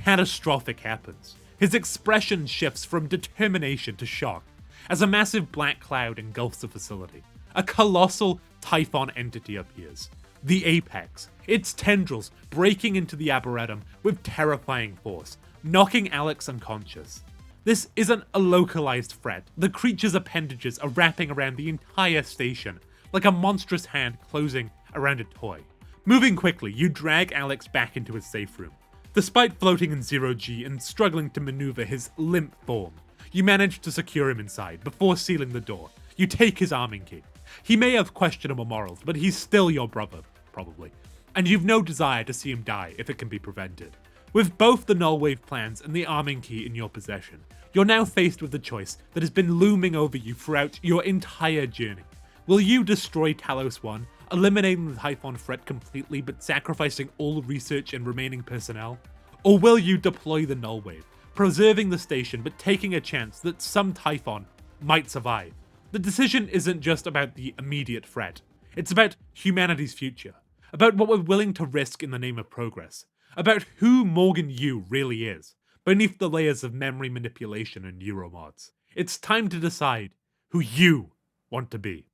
catastrophic happens. His expression shifts from determination to shock, as a massive black cloud engulfs the facility. A colossal Typhon entity appears. The Apex, its tendrils breaking into the Aboretum with terrifying force, knocking Alex unconscious. This isn't a localized threat. The creature's appendages are wrapping around the entire station, like a monstrous hand closing around a toy. Moving quickly, you drag Alex back into his safe room. Despite floating in 0G and struggling to maneuver his limp form, you manage to secure him inside. Before sealing the door, you take his arming key. He may have questionable morals, but he's still your brother, probably. And you've no desire to see him die if it can be prevented. With both the null wave plans and the arming key in your possession, you're now faced with the choice that has been looming over you throughout your entire journey. Will you destroy Talos 1, eliminating the Typhon threat completely but sacrificing all research and remaining personnel? Or will you deploy the null wave, preserving the station but taking a chance that some Typhon might survive? The decision isn't just about the immediate threat, it's about humanity's future, about what we're willing to risk in the name of progress, about who Morgan Yu really is, beneath the layers of memory manipulation and neuromods. It's time to decide who you want to be.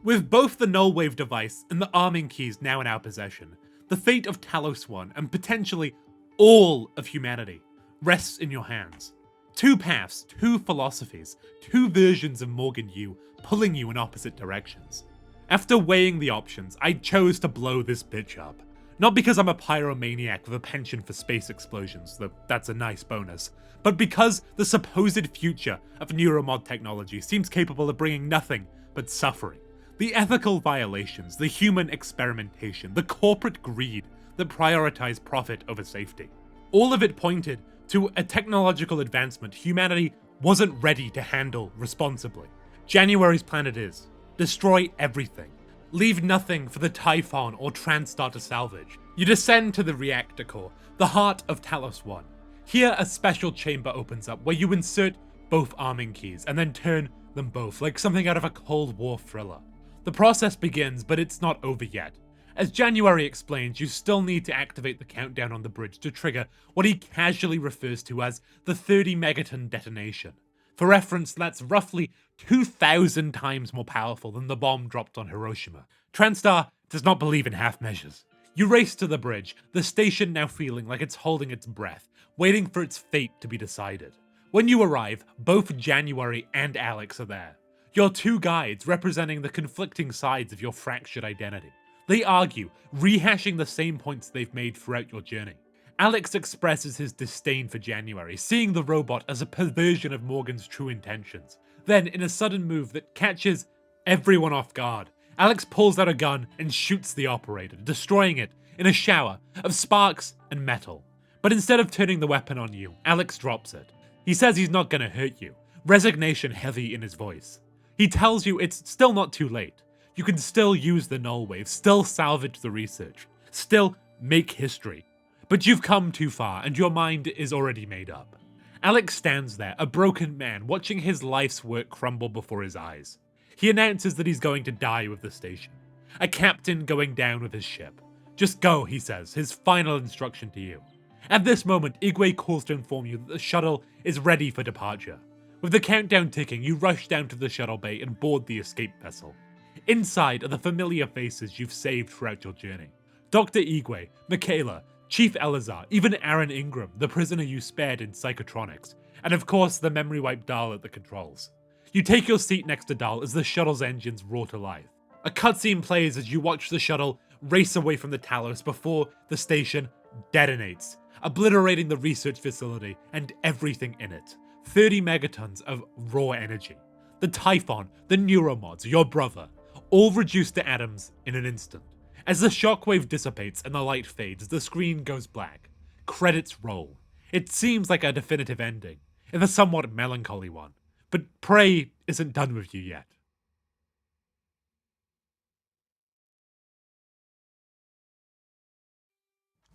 With both the null wave device and the arming keys now in our possession, the fate of Talos 1 and potentially all of humanity rests in your hands. Two paths, two philosophies, two versions of Morgan Yu pulling you in opposite directions. After weighing the options, I chose to blow this bitch up. Not because I'm a pyromaniac with a penchant for space explosions, though that's a nice bonus, but because the supposed future of neuromod technology seems capable of bringing nothing but suffering. The ethical violations, the human experimentation, the corporate greed that prioritize profit over safety. All of it pointed to a technological advancement humanity wasn't ready to handle responsibly. January's plan it is. Destroy everything. Leave nothing for the Typhon or Transstar to salvage. You descend to the reactor core, the heart of Talos 1. Here a special chamber opens up where you insert both arming keys and then turn them both like something out of a Cold War thriller. The process begins, but it's not over yet. As January explains, you still need to activate the countdown on the bridge to trigger what he casually refers to as the 30 megaton detonation. For reference, that's roughly 2,000 times more powerful than the bomb dropped on Hiroshima. Transstar does not believe in half measures. You race to the bridge, the station now feeling like it's holding its breath, waiting for its fate to be decided. When you arrive, both January and Alex are there. Your two guides representing the conflicting sides of your fractured identity. They argue, rehashing the same points they've made throughout your journey. Alex expresses his disdain for January, seeing the robot as a perversion of Morgan's true intentions. Then, in a sudden move that catches everyone off guard, Alex pulls out a gun and shoots the operator, destroying it in a shower of sparks and metal. But instead of turning the weapon on you, Alex drops it. He says he's not gonna hurt you, resignation heavy in his voice. He tells you it's still not too late. You can still use the null wave, still salvage the research, still make history. But you've come too far and your mind is already made up. Alex stands there, a broken man, watching his life's work crumble before his eyes. He announces that he's going to die with the station. A captain going down with his ship. Just go, he says, his final instruction to you. At this moment, Igwe calls to inform you that the shuttle is ready for departure. With the countdown ticking, you rush down to the shuttle bay and board the escape vessel. Inside are the familiar faces you've saved throughout your journey. Dr. Igwe, Michaela, Chief Elazar, even Aaron Ingram, the prisoner you spared in Psychotronics, and of course the memory wipe Dahl at the controls. You take your seat next to Dahl as the shuttle's engines roar to life. A cutscene plays as you watch the shuttle race away from the Talos before the station detonates, obliterating the research facility and everything in it. 30 megatons of raw energy. The Typhon, the neuromods, your brother, all reduced to atoms in an instant. As the shockwave dissipates and the light fades, the screen goes black. Credits roll. It seems like a definitive ending, if a somewhat melancholy one. But Prey isn't done with you yet.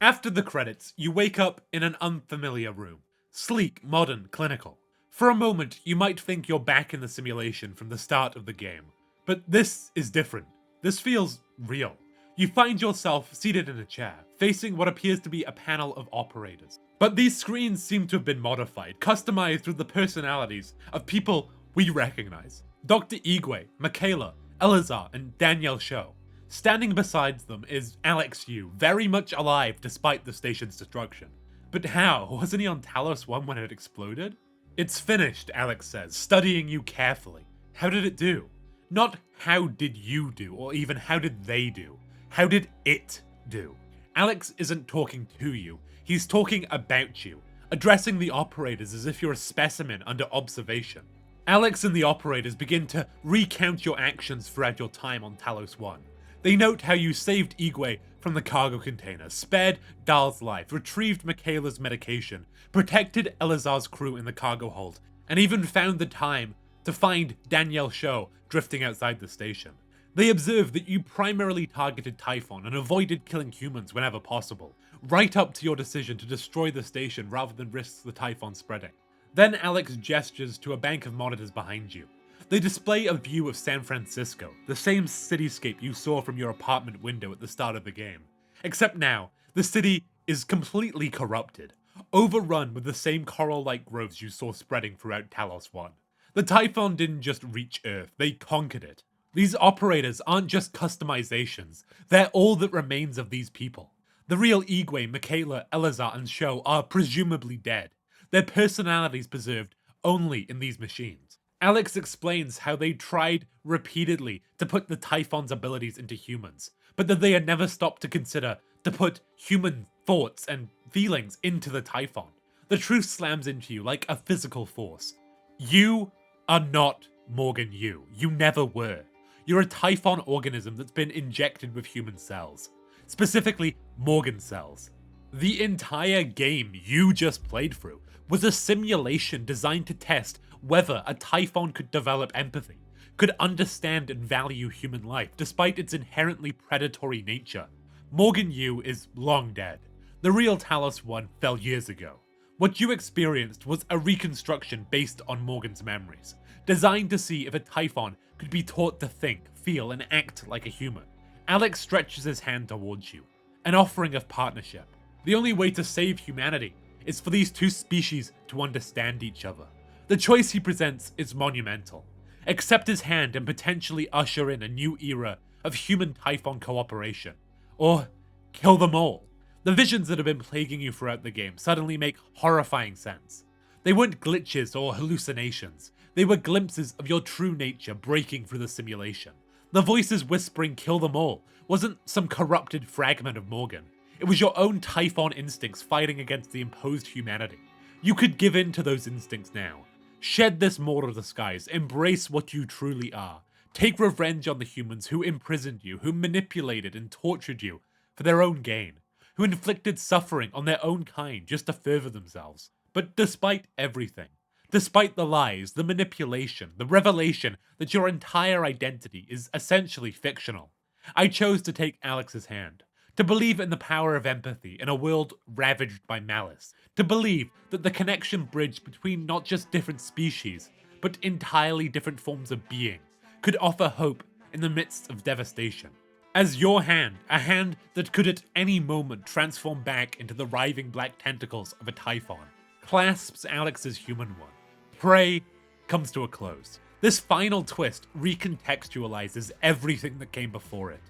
After the credits, you wake up in an unfamiliar room. Sleek, modern, clinical. For a moment, you might think you're back in the simulation from the start of the game. But this is different. This feels real. You find yourself seated in a chair, facing what appears to be a panel of operators. But these screens seem to have been modified, customized with the personalities of people we recognize. Dr. Igwe, Michaela, Elazar, and Danielle Sho. Standing beside them is Alex Yu, very much alive despite the station's destruction. But how? Wasn't he on Talos 1 when it exploded? It's finished, Alex says, studying you carefully. How did it do? Not how did you do, or even how did they do. How did it do? Alex isn't talking to you, he's talking about you, addressing the operators as if you're a specimen under observation. Alex and the operators begin to recount your actions throughout your time on Talos 1. They note how you saved Igwe from the cargo container, spared Dahl's life, retrieved Michaela's medication, protected Elazar's crew in the cargo hold, and even found the time to find Danielle Sho drifting outside the station. They observe that you primarily targeted Typhon and avoided killing humans whenever possible, right up to your decision to destroy the station rather than risk the Typhon spreading. Then Alex gestures to a bank of monitors behind you. They display a view of San Francisco, the same cityscape you saw from your apartment window at the start of the game. Except now, the city is completely corrupted, overrun with the same coral-like growths you saw spreading throughout Talos 1. The Typhon didn't just reach Earth, they conquered it. These operators aren't just customizations, they're all that remains of these people. The real Igwe, Michaela, Elazar, and Sho are presumably dead, their personalities preserved only in these machines. Alex explains how they tried repeatedly to put the Typhon's abilities into humans, but that they had never stopped to consider to put human thoughts and feelings into the Typhon. The truth slams into you like a physical force. You are not Morgan Yu. You never were. You're a Typhon organism that's been injected with human cells. Specifically, Morgan cells. The entire game you just played through was a simulation designed to test whether a Typhon could develop empathy, could understand and value human life despite its inherently predatory nature. Morgan Yu is long dead. The real Talos 1 fell years ago. What you experienced was a reconstruction based on Morgan's memories, designed to see if a Typhon could be taught to think, feel, and act like a human. Alex stretches his hand towards you, an offering of partnership. The only way to save humanity is for these two species to understand each other. The choice he presents is monumental. Accept his hand and potentially usher in a new era of human-Typhon cooperation. Or kill them all. The visions that have been plaguing you throughout the game suddenly make horrifying sense. They weren't glitches or hallucinations. They were glimpses of your true nature breaking through the simulation. The voices whispering kill them all wasn't some corrupted fragment of Morgan. It was your own Typhon instincts fighting against the imposed humanity. You could give in to those instincts now. Shed this mortal disguise, embrace what you truly are. Take revenge on the humans who imprisoned you, who manipulated and tortured you for their own gain, who inflicted suffering on their own kind just to further themselves. But despite everything, despite the lies, the manipulation, the revelation that your entire identity is essentially fictional, I chose to take Alex's hand. To believe in the power of empathy in a world ravaged by malice. To believe that the connection bridge between not just different species, but entirely different forms of being, could offer hope in the midst of devastation. As your hand, a hand that could at any moment transform back into the writhing black tentacles of a Typhon, clasps Alex's human one. Prey comes to a close. This final twist recontextualizes everything that came before it.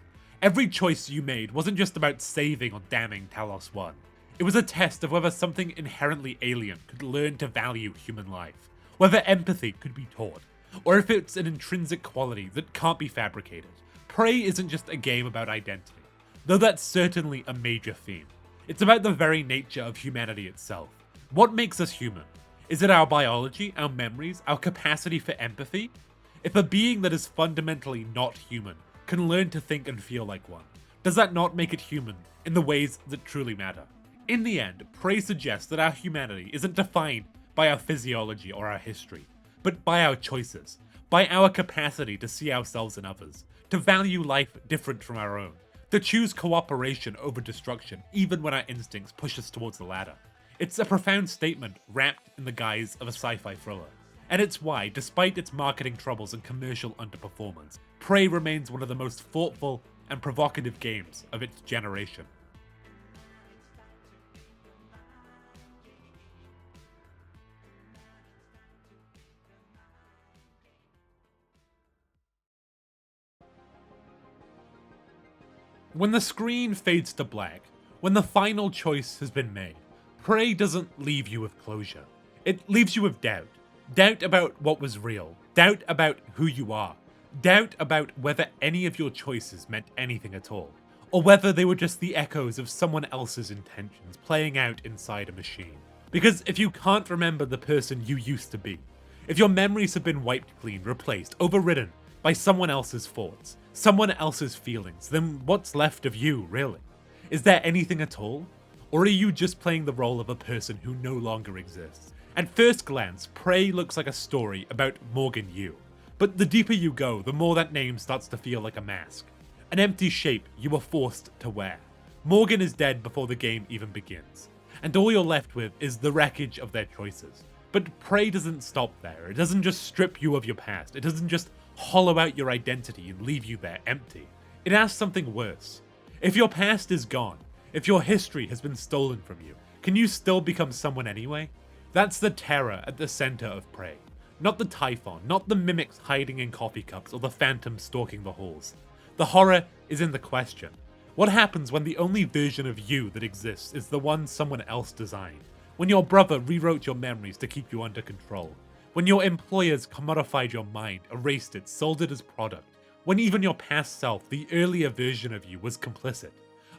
Every choice you made wasn't just about saving or damning Talos 1. It was a test of whether something inherently alien could learn to value human life, whether empathy could be taught, or if it's an intrinsic quality that can't be fabricated. Prey isn't just a game about identity, though that's certainly a major theme. It's about the very nature of humanity itself. What makes us human? Is it our biology, our memories, our capacity for empathy? If a being that is fundamentally not human can learn to think and feel like one, does that not make it human in the ways that truly matter? In the end, Prey suggests that our humanity isn't defined by our physiology or our history, but by our choices, by our capacity to see ourselves in others, to value life different from our own, to choose cooperation over destruction even when our instincts push us towards the ladder. It's a profound statement wrapped in the guise of a sci-fi thriller. And it's why, despite its marketing troubles and commercial underperformance, Prey remains one of the most thoughtful and provocative games of its generation. When the screen fades to black, when the final choice has been made, Prey doesn't leave you with closure. It leaves you with doubt. Doubt about what was real. Doubt about who you are. Doubt about whether any of your choices meant anything at all. Or whether they were just the echoes of someone else's intentions playing out inside a machine. Because if you can't remember the person you used to be, if your memories have been wiped clean, replaced, overridden by someone else's thoughts, someone else's feelings, then what's left of you, really? Is there anything at all? Or are you just playing the role of a person who no longer exists? At first glance, Prey looks like a story about Morgan Yu. But the deeper you go, the more that name starts to feel like a mask. An empty shape you were forced to wear. Morgan is dead before the game even begins. And all you're left with is the wreckage of their choices. But Prey doesn't stop there. It doesn't just strip you of your past. It doesn't just hollow out your identity and leave you there empty. It asks something worse. If your past is gone, if your history has been stolen from you, can you still become someone anyway? That's the terror at the center of Prey. Not the Typhon, not the mimics hiding in coffee cups or the phantoms stalking the halls. The horror is in the question. What happens when the only version of you that exists is the one someone else designed? When your brother rewrote your memories to keep you under control? When your employers commodified your mind, erased it, sold it as product? When even your past self, the earlier version of you, was complicit?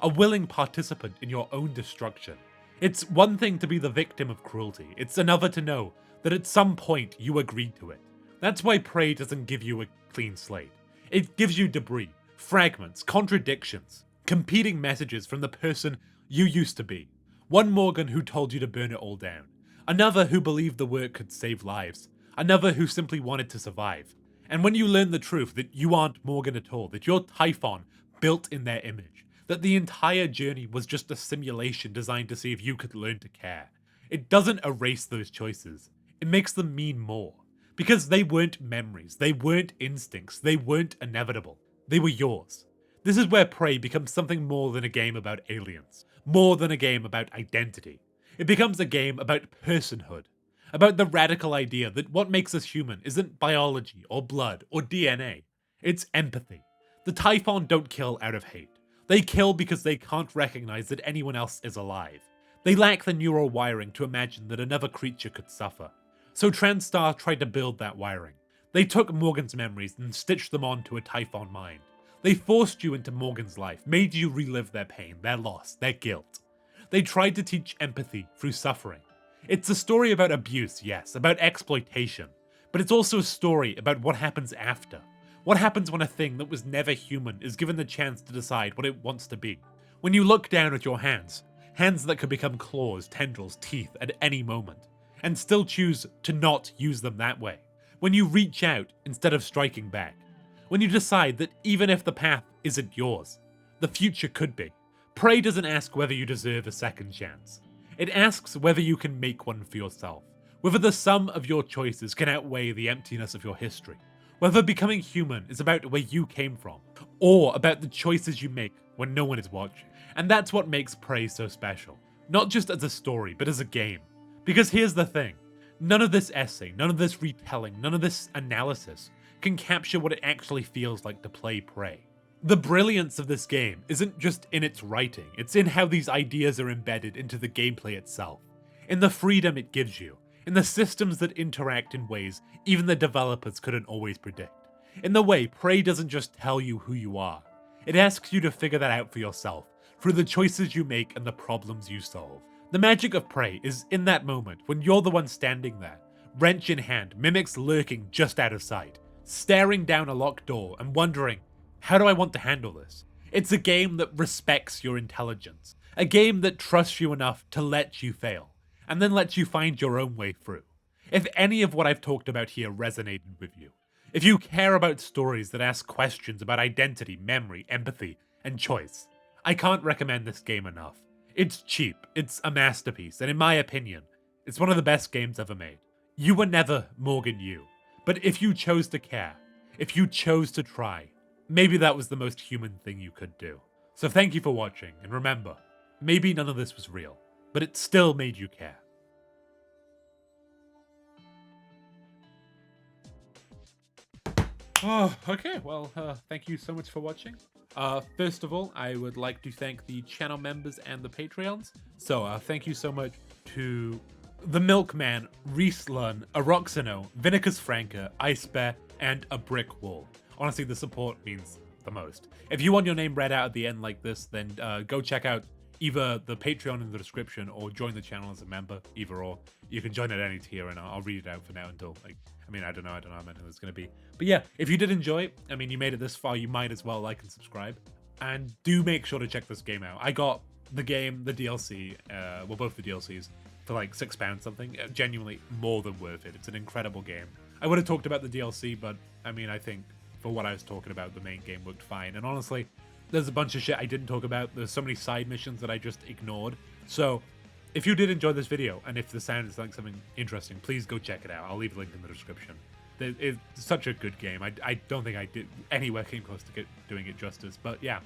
A willing participant in your own destruction? It's one thing to be the victim of cruelty, it's another to know that at some point you agreed to it. That's why Prey doesn't give you a clean slate. It gives you debris, fragments, contradictions, competing messages from the person you used to be. One Morgan who told you to burn it all down. Another who believed the work could save lives. Another who simply wanted to survive. And when you learn the truth that you aren't Morgan at all, that you're Typhon built in their image, that the entire journey was just a simulation designed to see if you could learn to care, it doesn't erase those choices. It makes them mean more. Because they weren't memories, they weren't instincts, they weren't inevitable. They were yours. This is where Prey becomes something more than a game about aliens, more than a game about identity. It becomes a game about personhood, about the radical idea that what makes us human isn't biology or blood or DNA, it's empathy. The Typhon don't kill out of hate. They kill because they can't recognize that anyone else is alive. They lack the neural wiring to imagine that another creature could suffer. So TranStar tried to build that wiring. They took Morgan's memories and stitched them onto a Typhon mind. They forced you into Morgan's life, made you relive their pain, their loss, their guilt. They tried to teach empathy through suffering. It's a story about abuse, yes, about exploitation, but it's also a story about what happens after. What happens when a thing that was never human is given the chance to decide what it wants to be? When you look down at your hands that could become claws, tendrils, teeth at any moment, and still choose to not use them that way. When you reach out instead of striking back. When you decide that even if the path isn't yours, the future could be. Prey doesn't ask whether you deserve a second chance. It asks whether you can make one for yourself. Whether the sum of your choices can outweigh the emptiness of your history. Whether becoming human is about where you came from, or about the choices you make when no one is watching. And that's what makes Prey so special. Not just as a story, but as a game. Because here's the thing, none of this essay, none of this retelling, none of this analysis can capture what it actually feels like to play Prey. The brilliance of this game isn't just in its writing, it's in how these ideas are embedded into the gameplay itself, in the freedom it gives you, in the systems that interact in ways even the developers couldn't always predict, in the way Prey doesn't just tell you who you are, it asks you to figure that out for yourself, through the choices you make and the problems you solve. The magic of Prey is in that moment when you're the one standing there, wrench in hand, mimics lurking just out of sight, staring down a locked door and wondering, how do I want to handle this? It's a game that respects your intelligence, a game that trusts you enough to let you fail, and then lets you find your own way through. If any of what I've talked about here resonated with you, if you care about stories that ask questions about identity, memory, empathy, and choice. I can't recommend this game enough. It's cheap, it's a masterpiece, and in my opinion, it's one of the best games ever made. You were never Morgan you, but if you chose to care, if you chose to try, maybe that was the most human thing you could do. So thank you for watching, and remember, maybe none of this was real, but it still made you care. Oh, okay, well, thank you so much for watching. First of all, I would like to thank the channel members and the Patreons. So, thank you so much to The Milkman, Rieslun, Aroxano, Vinicus Franca, Ice Bear, and A Brick Wall. Honestly, the support means the most. If you want your name read out at the end like this, then go check out either the Patreon in the description or join the channel as a member, either or. You can join at any tier, and I'll read it out for now until, like, I don't know how many it's going to be. But yeah, if you did enjoy, you made it this far, you might as well like and subscribe. And do make sure to check this game out. I got the game, the DLC, well, both the DLCs, for like £6 something. Genuinely more than worth it. It's an incredible game. I would have talked about the DLC, but I think for what I was talking about, the main game looked fine. And honestly, there's a bunch of shit I didn't talk about. There's so many side missions that I just ignored. So if you did enjoy this video, and if this sounds like something interesting, please go check it out. I'll leave a link in the description. It's such a good game. I don't think I did anywhere came close to doing it justice. But yeah,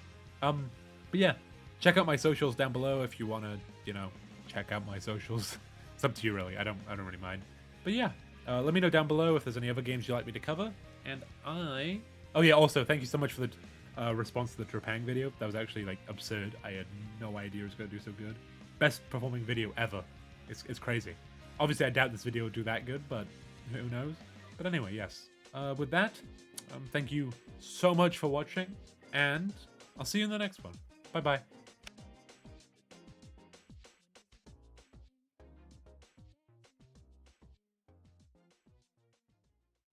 check out my socials down below if you want to, check out my socials. It's up to you, really. I don't really mind. But yeah, let me know down below if there's any other games you'd like me to cover. And oh yeah, also thank you so much for the response to the Trepang video. That was actually like absurd. I had no idea it was going to do so good. Best performing video ever. It's crazy. Obviously, I doubt this video will do that good, but who knows? But anyway, yes. With that, thank you so much for watching, and I'll see you in the next one. Bye-bye.